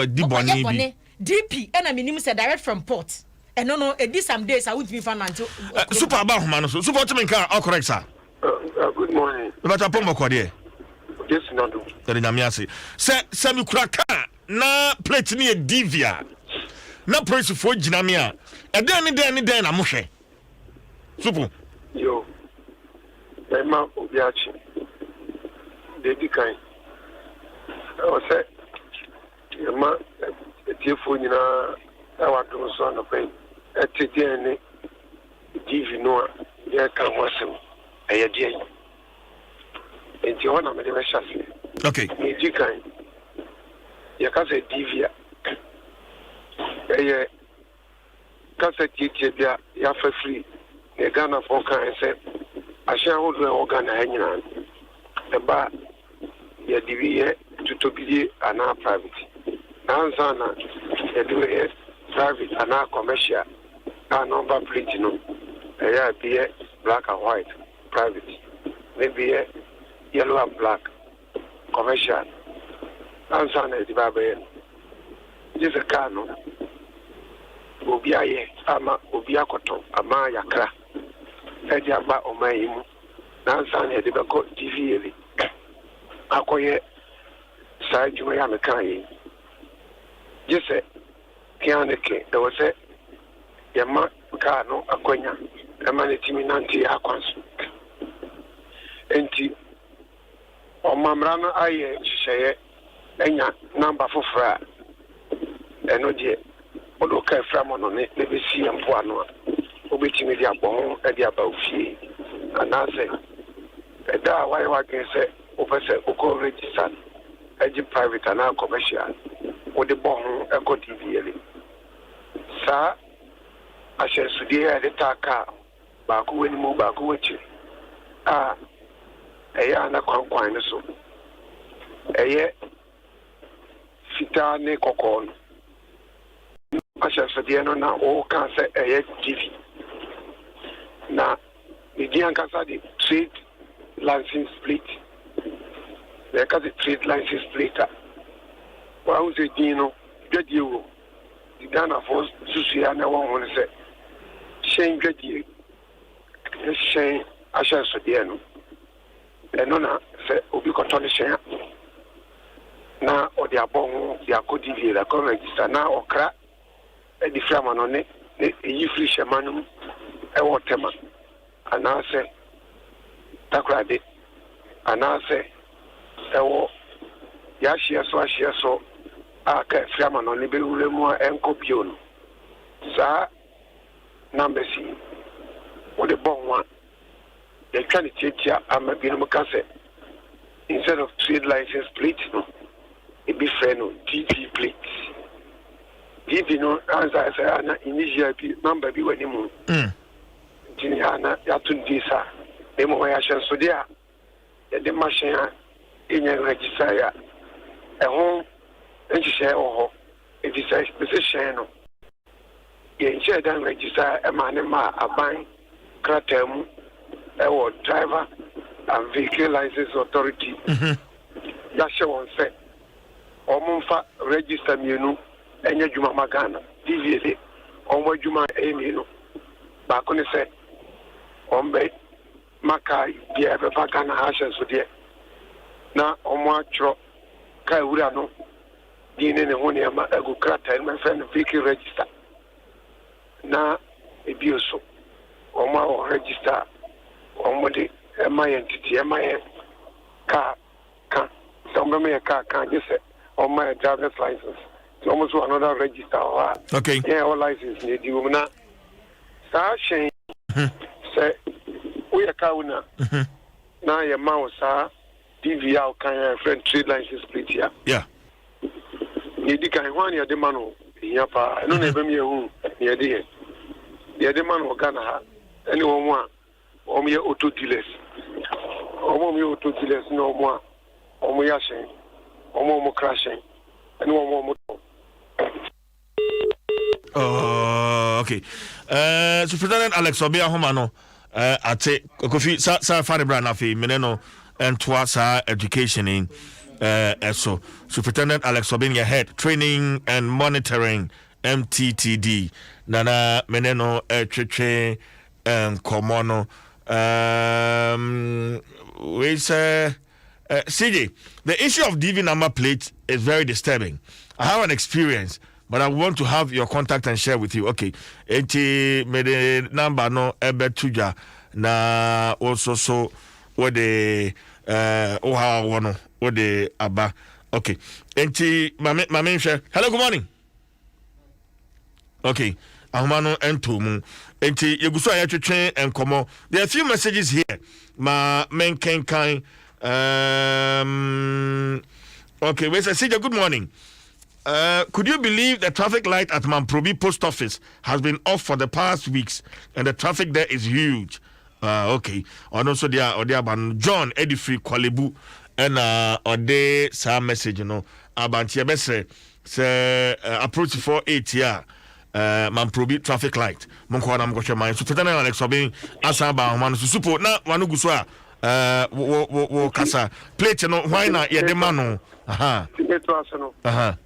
Speaker 2: diboni
Speaker 5: DP and I mean say direct from port and no this some days I won't be fan until
Speaker 2: super about man so super to me car correct sir.
Speaker 11: Good morning.
Speaker 2: But upon my quadie.
Speaker 11: Yes, no.
Speaker 2: Tell Namiasi. Say me kraka na plate ni divia. Na price for jinamia. E den na mohwe. Supu.
Speaker 11: Yo. Ema obiachi. Dedi kan. O say ema tiefo nyina awa do so no pen. E den ni divi no ya kan wasem. Ayadie. Enti ona me de be shase.
Speaker 2: Okay.
Speaker 11: Edi kan. Ya ka se divia. Eye ka se titie bia ya fa free. E Ghana for kan se ahia hodo e organa anyina. E ba ya divi tutobidie ana private. Nanza na e do e private ana commercial. Na number plate no. Eya be black and white. Private, maybe yellow and black, commercial. Answer the Bible. Just a car, no. Obia ye, ama obia koto, ama yakra. Eja ba omayimu. Answer the Bible TV. Akoye side you may have a car. Just say, Kianeke, there was a Yama car no akonya. Emanitimi nanti akwanso. Enti omamra no aye hihye enya number fofra eno de odoka framo no ne besi empo ano obetimi dia bon e dia ba ofie anase eda why wagen se ofese oko register eji private and commercial wo de bon e ko DVL sa ashe sudie ya de taka ba ko weni mo ba ko wachi eya na kwankwan ne so eye fita ne kokon asha sudie no na o kan se eye TV na di ankasa di trade license split le ka di trade license splitter wa uze dino dwadi wo di Ghana for susu ya na won se shen dwadi shen asha sudie no eno na se obi ko toni shen na ɔde abɔ ho de akɔ DVA da kɔ register na ɔkra ɛde firi ama no ne ɛyi firi hyɛma no mu ɛwɔ tema anaasɛ takorade anaasɛ ɛwɔ yɛahyeɛ so a ka firi ama no ne bɛwura mu a ɛnkɔ bio no saa numbers yi wode bɔ ho a yɛtwa ne tiatia ama binom ka sɛ instead of trade license plate no ebi frɛ no DP plate DP no ansa sɛ ana initial bi number bi wɔ ne mu nti ne ana yɛato no di saa na mmom yɛahyɛ nsode a yɛde machine a ɛnya register a ɛho nhyehyɛ wɔ hɔ ɛti sɛ ɛsɛ hyɛn no yɛnhyɛ dan register ɛma ne ma aban krataa mu ɛwɔ driver and vehicle license authority yɛahyɛ wɔn sɛ ɔmo mfa register mmienu ɛnyɛ adwuma ma Ghana DVA de ɔmo adwuma ɛyɛ mmienu baako ne sɛ ɔmbɛ maka bia ɛbɛfa Ghana ha ahyɛ nso deɛ na ɔmo atwerɛ ka ewura no din ne ho nneɛma ɛgu krataa no mɛfɛ no vehicle register na ebi so ɔmo a wɔ register ɔmo de ɛma yɛn titi ɛma yɛn kaa ka sɛ ɔmo bɛma yɛ kaa ka gye sɛ ɔmo yɛ driver's license so ɔmo so another register hɔ a
Speaker 2: okay
Speaker 11: yɛn ɛwɔ license na edi wɔm na saa hyɛn sɛ woyɛ kaa wo na na yɛ ma wo saa DVA a ɔkan yɛ friend trade license plate ya
Speaker 2: yeah
Speaker 11: na edi kan ho a na yɛde ma no ehia paa ɛno na ɛbɛm yɛ hu na yɛde ma no wɔ Ghana ha ɛne wɔn a wɔn yɛ auto dealers wɔn yɛ auto dealers na wɔn a wɔn yɛ ahyɛn wɔn kra hyɛn ɛne wɔn tɔ.
Speaker 2: Okay. Superintendent Alex Obia Homano ate Kofi sa fa de bra na fe mene no entoa sa education in so Superintendent Alex Obia your head training and monitoring MTTD nana mene no twetwe komono we say CJ, the issue of DV number plate is very disturbing. I have an experience, but I want to have your contact and share with you. Okay, enti me the number no ebe tuja na also so what the oha wono what the aba. Okay, enti mame share. Hello, good morning. Okay, ahumano entomu. Enti yeguso ayatwetwe enkomo. There are a few messages here. Ma menkenkan okay, we say CJ, good morning. Could you believe the traffic light at Mamprobi post office has been off for the past weeks and the traffic there is huge? Okay. And also there John Edifree Kwalebu and ode sa message, you know, about bese say approach 48 here. Mamprobi traffic light. Monko na mko chema. So tetana Alex Obin asa ba man so support na wanu guswa wo kasa plate no why na ye de mano aha aha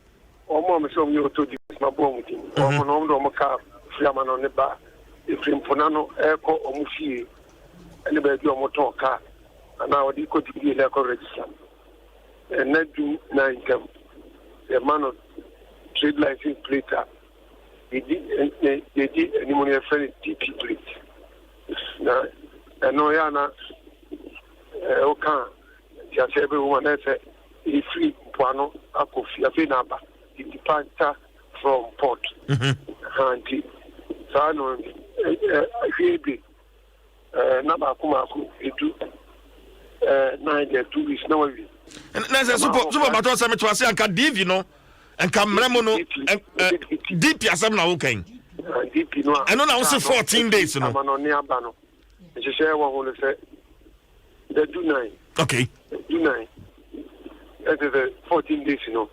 Speaker 11: omo me so mi oto di ma bo mu tin omo no ndo mo ka fiama no ne ba efrim pona no eko omo fie ene ba di omo ton ka ana odi ko di le ko register na du na income e mano trade license plate di ni mo ne fere TP plate na no ya na oka ya sebe wo na se e free poano akofi afi na ba it departure from port hanti so no hibi na ba kuma ku edu na de 2 weeks na we
Speaker 2: na se super bato se me to ase anka DV no anka mremo no DP asem na wo kan
Speaker 11: DP no
Speaker 2: eno na wo se 14 days no
Speaker 11: no ni aba no je se wo ho le se the do 9
Speaker 2: okay
Speaker 11: do 9 that is 14 days no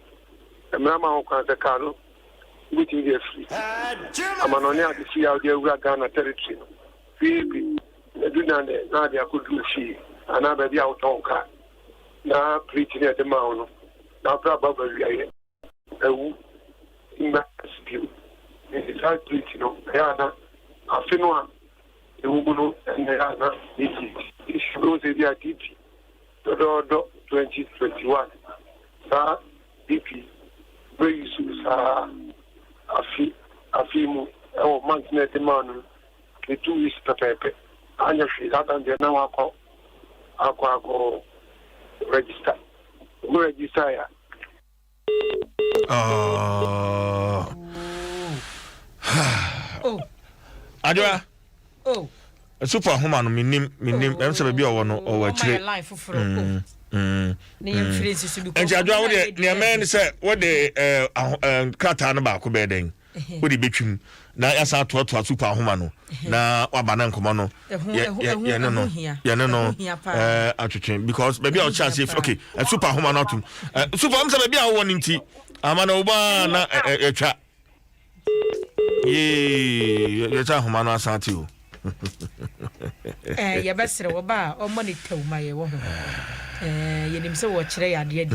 Speaker 11: emrama ho kan se ka no which is free amanoni ade free out there Ghana territory no free the do 9 na dia ko do free ana ba dia auto ka na preach ne de ma no na pra ba ba wi aye ewu imba skill in the side preach no ya na afino a ewu no na ya na it shows the DP do 2021 sa DP very use afi mu or monthly man the 2 weeks pepe anya fi that and then now ako register ya
Speaker 2: Adwa super homa no minim em se be owo no owo akire
Speaker 5: life for ne influence so be
Speaker 2: enja adwa wo de ne men se wo de krata no ba ko be den wo de betwim na yasa to super homa no na waba na nkomo no ye no atwetwen because baby a chance if okay super homa no tum super am se baby a wo nti amana oba na etwa ye cha homa no asante o
Speaker 5: ya basere wo ba o monitor ma ye wo ye nim se wo kire ya de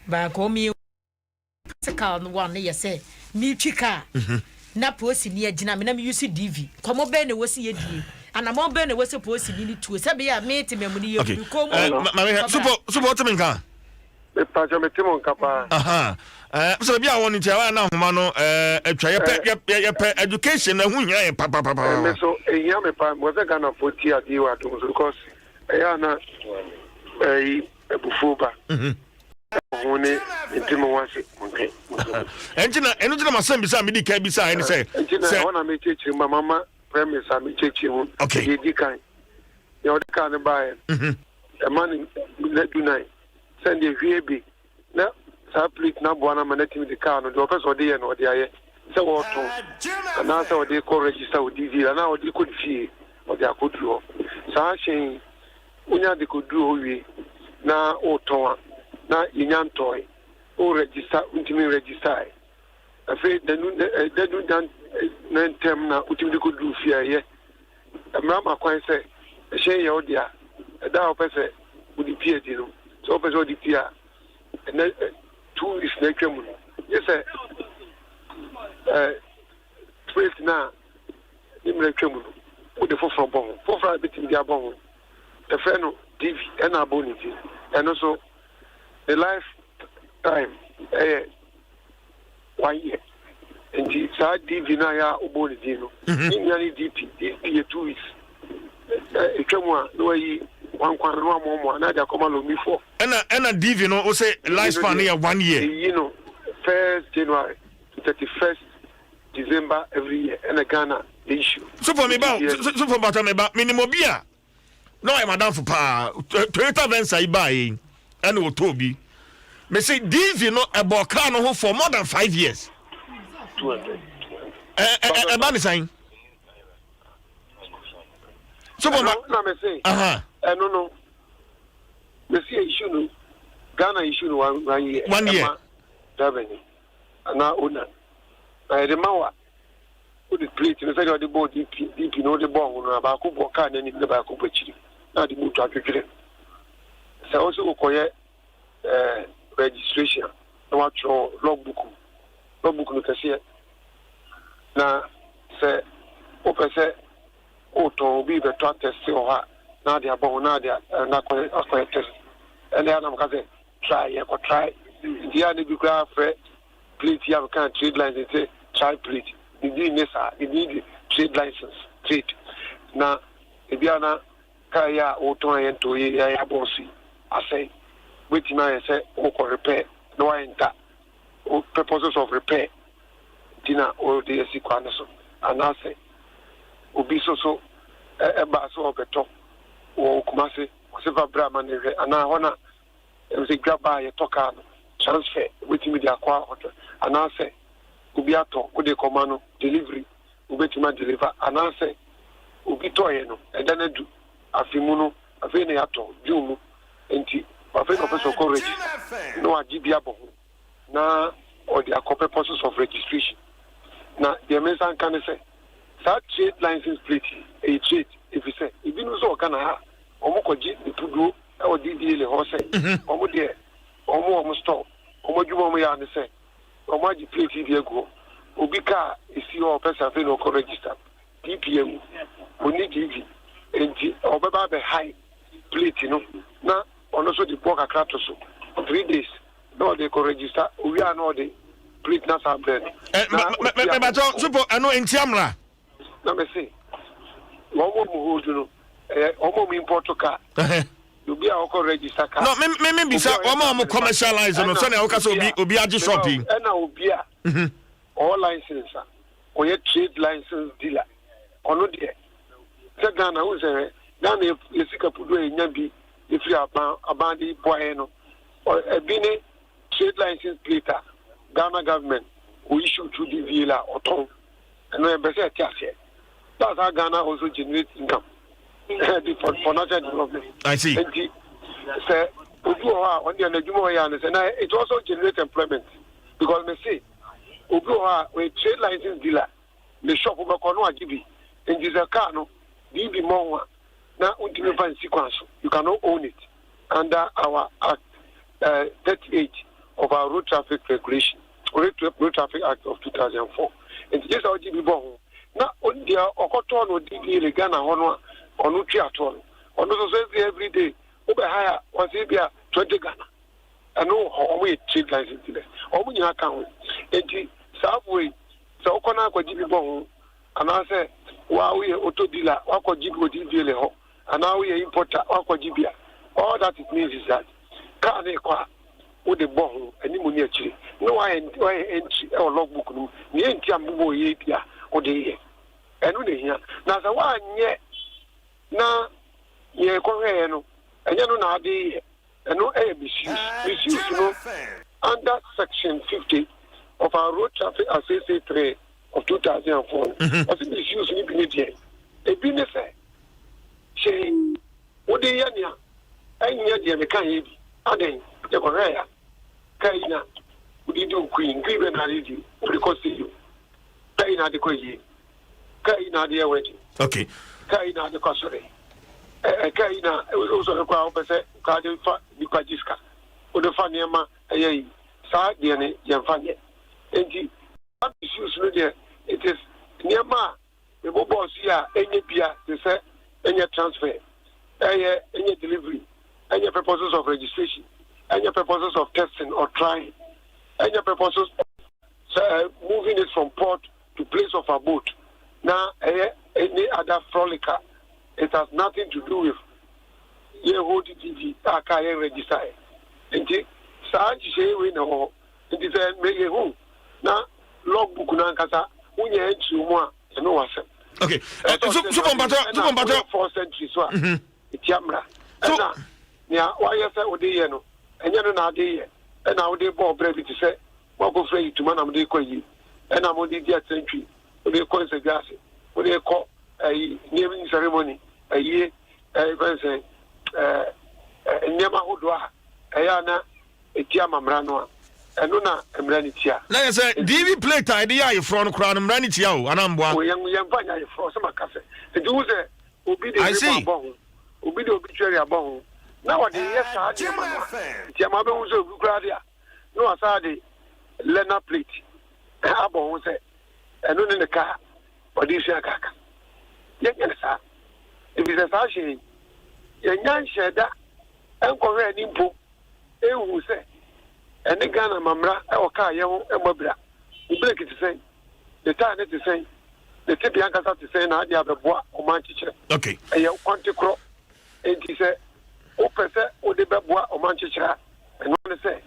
Speaker 5: ba ko mi practical no one ye say mi twika na posi ni agina me na me use DV komo be na wosi ye die ana mo be na wosi posi ni tu se be ya me te me ni ye du ko mo
Speaker 2: super oteminka
Speaker 11: me pa jo me timo nkapa
Speaker 2: so bia won ntia wa na homa no atwa ye pe education na hunya ye pa
Speaker 11: me so eya me pa mo se Ghana 40 adi wa to because eya na ebufuba woni ntimo wase okay
Speaker 2: enu tina masem bisa me di ka bisa ene say
Speaker 11: wona me chechi mama premise me chechi hu di kan yo di kan ba e man le do nine send the VAB na saplit na boana manati di kan do person de ye no de aye se wo to na se wo de ko register wo DV na wo de ko fie wo de akodu sa shen unya de ko du owie na o to na inyantoy o register ultimate register afi denu dan nantem na ultimate ko du fia ye amama kwan se ehye ye odia da o pese udi pie di no so pese odi pia na 2 is na twemu yes twist na imre twemu udi foforo bon foforo bitim dia bon the friend DV and abonity and also the lifetime 1 year and the DV na ya obonity no in DP 2 weeks ekemwa no yi one kwan no amomo na dia koma lo mi for
Speaker 2: and DV no o say lifespan ya 1 year
Speaker 11: you know 1st January to 31st December every year and Ghana the issue
Speaker 2: so for me ba minimum bia no I madam for pa Toyota Venza ibai and Otobi me say DV no about car no for more than 5 years
Speaker 11: 200
Speaker 2: about the sign so for
Speaker 11: na me say no me see issue no Ghana issue no 1 year
Speaker 2: 1 year
Speaker 11: revenue na ona na the mawa the plate no say the board DP no the ball no ba ko bo car na ni ba ko pachiri na the motor atwetwere say also okoye registration no what your logbook no kase na say o pese o to bi be to test o ha na dia bon na dia na ko test and then am kase try dia ni bi kra free plate ya kan trade license say try plate the need trade license trade na ebiana kaya o to yen to ya bossy asay wetin I say o ko repair no enter o purposes of repair dina o de sikwana so and I say obi so e ba so obeto o kumase o se va bra man re ana hona e se graba ye toka no transfer wetin me dia kwa hotel and I say obi ato o de komano delivery obetima deliver and I say obi to ye no e da na du afimu no afi ne ato jumu enti afi no person ko register no agibia bo na or the purposes of registration na the mesan kan say that trade license plate a trade if you say if you know so kana ha omokoji ipudu e o DDA le ho say omo de omo store omo dwuma omo ya ne say omo agi plate bi ego obi ka isi o person afi no ko register DPM oni DV enti obeba be high plate no na ono so di boka krato so 3 days no they ko register we no the plate na sa bread
Speaker 2: me ba to super ano entiamra
Speaker 11: na me say mo hold no omo mi import car you be a register car
Speaker 2: no me be say omo commercialize no so na o ka so obi agi shopping
Speaker 11: na obi a all license or your trade license dealer ono de se Ghana wo se Ghana yesika pudo enya bi ifri abandi boy no or ebine trade license plate Ghana government who issue to the villa or ton and no be say tiase. That's how Ghana also generates income for national development.
Speaker 2: I see.
Speaker 11: And say on the it also generates employment because they say we trade license dealer the shop over kono agibi and this a car no be more now ultimate sequence you cannot own it under our act 38 of our road traffic regulation road traffic act of 2004 and this is how agibi bon na on dia okoto no di le Ghana hono onu twa to onu so say every day we hire once bia 20 Ghana and no we trade license there omu nya kan enti subway so okona kwajibi bon ana say wa we auto dealer wa kwajibi odi dealer ho ana we importer wa kwajibi all that it means is that car na kwa wo de bon ani mu ni akiri no wa entry or logbook no ni enti ambo ye bia o de ye enu de hia na sa wa nye na ye ko he no enye no na ade enu misuse no under section 50 of our road traffic assessment 3 of 2004 as misuse ni bi ne de e bi ne say she wo de ya nia anya de me kan ye bi aden de ko he ya kai na we do queen give na ready because you kai na de ko ye kai na de wedding
Speaker 2: okay
Speaker 11: kai na de ko sore kai na also the kwa opese ka de fa ni kwa jiska o de fa niema ayi sa de ne ye fa ye enti issues no there it is niema e bo boss ya enye bia they say enye transfer enye delivery enye purposes of registration enye purposes of testing or trying enye purposes of moving it from port to place of abode now any other frolicker. It has nothing to do with ye hold TV akaye register enti saa jise we no enti say me ye hu na logbook na nkasa unye entry mu a no wase
Speaker 2: okay so bombato
Speaker 11: 4 century so itiamra na nia wa ye say odi ye no enye no na ade ye na odi bo bread ti say wa go free tuma na mo de koyi na mo di dia century odi ko se gase odi ko naming ceremony aye say nyama hodoa na etia mamra no eno na emra ni tia
Speaker 2: na say DV plate ide ya ifro no kra no mra ni tia o anamboa
Speaker 11: o yan fanya ifro so makase e do say obi de abon obi de obituary abon na what the yes ha de ma tia ma be hu so obi kra dia no asa de leather plate abon say eno ne ka odi sia kaka yɛnyɛ saa ebi sɛ saa hyɛ yɛnya nhyɛda nkɔhwɛ ani mpo ehu sɛ ɛne Ghana mamra ɛwɔ kaa yɛ ho ɛmɔbra ne breki te sɛn ne taa ne te sɛn ne tebea nkasa te sɛn na ade abɛboa ɔman kyekyerɛ
Speaker 2: okay
Speaker 11: ɛyɛ kwante korɔ enti sɛ wopɛ sɛ wode bɛboa ɔman kyekyerɛ ɛno ne sɛ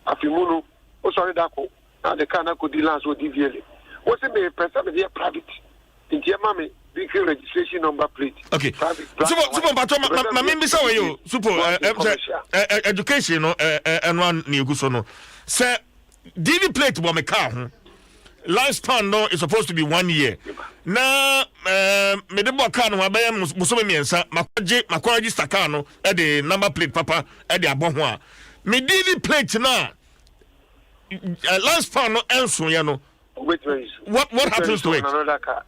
Speaker 11: afi mu no wosɔre dako na de kaa na kɔdi lance ɔdi viele wo sɛ mepɛ sɛ mede yɛ private enti ɛma me vehicle registration number plate.
Speaker 2: Okay. Super pato ma mimbi sa we yo. Super education no one ni eguso no. Say DV plate bo me car ho. Lifespan no is supposed to be 1 year. Na me de bo car no abaye muso me miensa makwa register car no e de number plate papa e de abon ho a. Me DV plate na lifespan no enso ye no.
Speaker 11: What
Speaker 2: happens to it?
Speaker 11: Another car.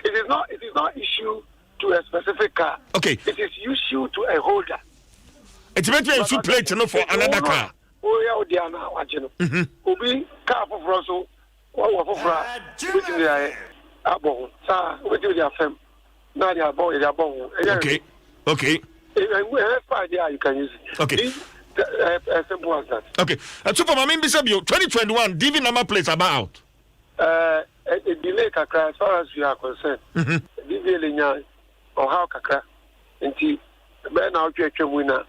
Speaker 11: It is not issued to a specific car.
Speaker 2: Okay.
Speaker 11: It is issued to a holder.
Speaker 2: It's meant to be issue plate for another car.
Speaker 11: Oh yeah, they are now watching. Ubi car for Rosso, or for which they are above. Sir, which they are fem. Now they are born.
Speaker 2: Okay.
Speaker 11: And we have idea you can use it.
Speaker 2: Okay.
Speaker 11: simple as that.
Speaker 2: Okay. Super Mamin Bisabio, 2021 DV number plates about.
Speaker 11: A delay kakra as far as we are concerned. DV linya or how kakra. Inti by now winner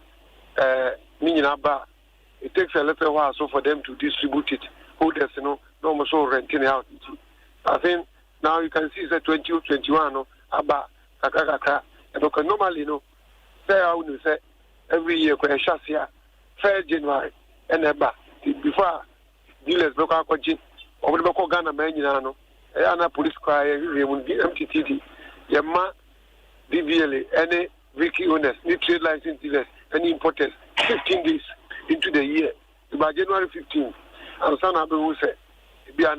Speaker 11: it takes a little while so for them to distribute it. Holders, no more so renting out. I think now you can see the 2021 no aba kakra. And normally say I would say every year kwa shasia 1st January and eba before dealers broke out or we go Ghana man ana police cry MTTD yema DVLA any Vicky owners need trade license dealers any importers 15 days into the year by January 15th and son abu say
Speaker 2: okay.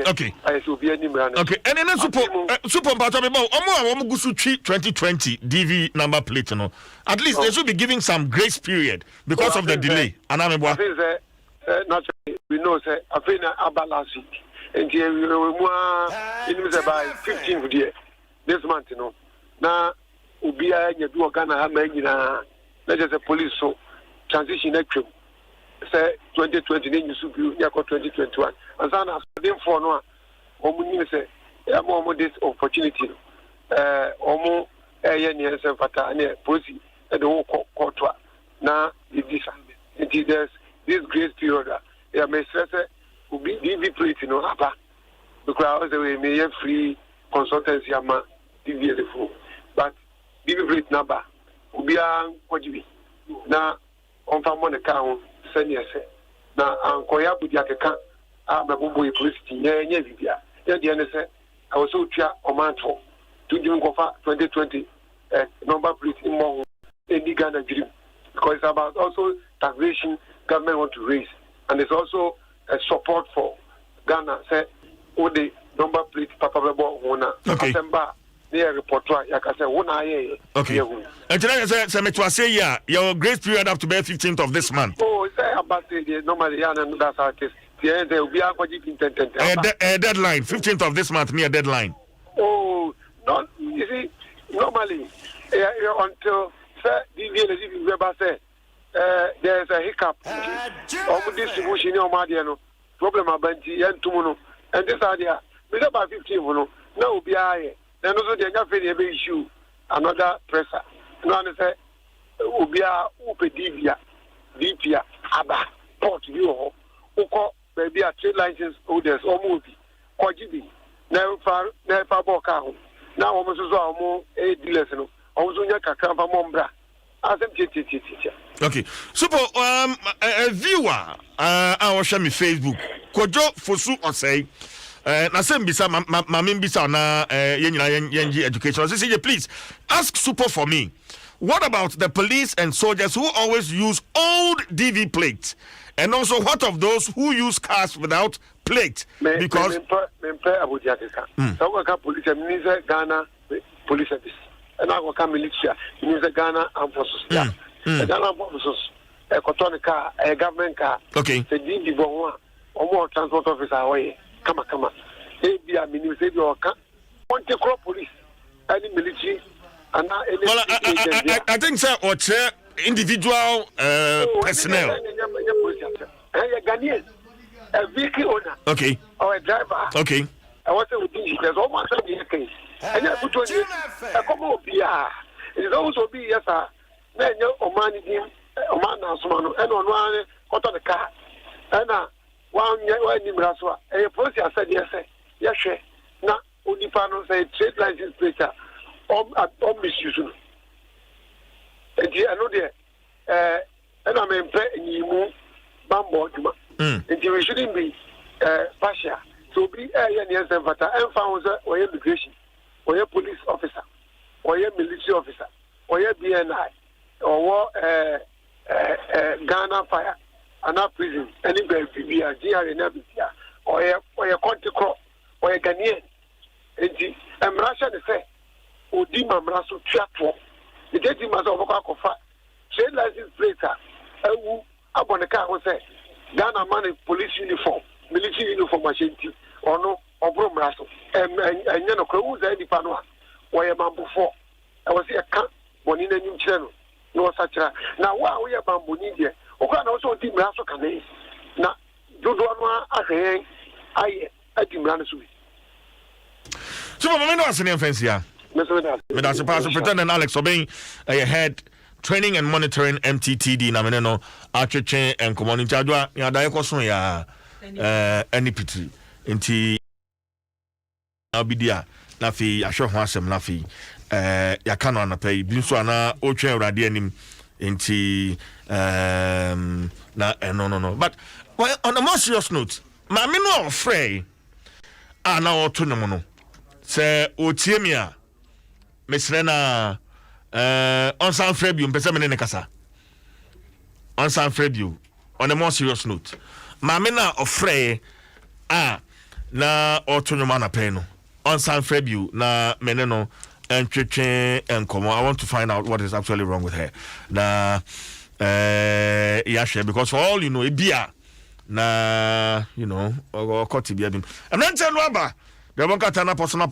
Speaker 2: Okay. And then super but about 2020 DV number plate no. At least they should be giving some grace period because of the delay. And I'm
Speaker 11: naturally we know say I think about last week and we by 15th year this month now ubia you do Ghana ha na just a police so transition actually say 2020 then you should be 2021 and so now for no omu say this opportunity omu yen sem fata na policy the whole court na visa it is this grace period ya me stress ubi DV plate aba because we may free consultancy ama DV the but DV plate number ubi an kwajibi na on fa money ka senior say na ankoya budia keka ababubo police nye bibia ya de ne say I was so tia omanto to give kofa 2020 number plate in more any Ghana dream because it's about also taxation government want to raise and there's also a support for Ghana say all the number plate papa bebo wona December near report yakase wona ye
Speaker 2: okay and today say me to say here your grace period up to be 15th of this month.
Speaker 11: Oh say about the normally and that's our case there will be a
Speaker 2: deadline 15th of this month near deadline.
Speaker 11: Oh no you see normally until say there's a hiccup of distribution in problem about and this idea with about 15 no be I then also the issue another pressure no and say ubia upedivia DPA aba port you uko baby a trade license holders or movie kwajibi na far boka ho na omo so omo dealers no omo so nya kakra fa mombra
Speaker 2: okay super a viewer I was share me Facebook kojo fosu osei na sem bisa mamin bisa na yenji education say please ask super for me what about the police and soldiers who always use old DV plates and also what of those who use cars without plate because
Speaker 11: police Ghana police service and I will come militia in the Ghana Armed Forces. The Ghana Armed Forces, a cotton car, a government car.
Speaker 2: Okay.
Speaker 11: The DD or more transport officer away. Come on. They be a minister or Ponte police, any military, and not any.
Speaker 2: Well, I think so. Or individual personnel.
Speaker 11: A Ghanaian, a vehicle owner.
Speaker 2: Okay.
Speaker 11: Or a driver.
Speaker 2: Okay.
Speaker 11: I want to think there's almost a case. And I put on a common PR. It is also be yes, sir. Then your man and on one got on the car. And 1 year in Braswa. A process said yes, sir. Yes, sir. Now, only panel say trade license later or misuse. And I know there. And I'm in you bambo. And you shouldn't be partial. So be a yes, but I found or immigration. Or your police officer, or your military officer, or your BNI, or Ghana fire, and our prison, anywhere be a GR in Abidjan, or your country crop, or a Ghanaian. And Russia say, Udima Mrasu Triathlon, the getting mass of Okakofa, trade license plater, who up on the car will say, Ghana money police uniform, military uniform machine, or no. Obro Mraso and you know who's any panua why a bamboo for I was a camp one in a new channel no such a now why we are bamboo media kwa na so di mra so kane na dodo no ahwen aye adi mra no so bi
Speaker 2: so mama no asene fancy ya me that's pass pretend Alex Obey head training and monitoring MTTD na me no atwetwe enkomo no ntiadwa ya da ekoso ya NPT nti abidia na fi ahwe ho asem na fi ya kano na pay bi nso ana otwe awrade anim nti na no but well, on a more serious note ma me no afraid ana oto no no se otie mi a mesre na on San Frebio mpese me ne kasa on San Frebio on a more serious note ma me na afraid na oto no na pay no on San Frebio na me ne no and Nkomo. I want to find out what is actually wrong with her. Na yeah, because for all you know, Ibia na you know, or Koti Biabim. And then tell Waba, the one got an personal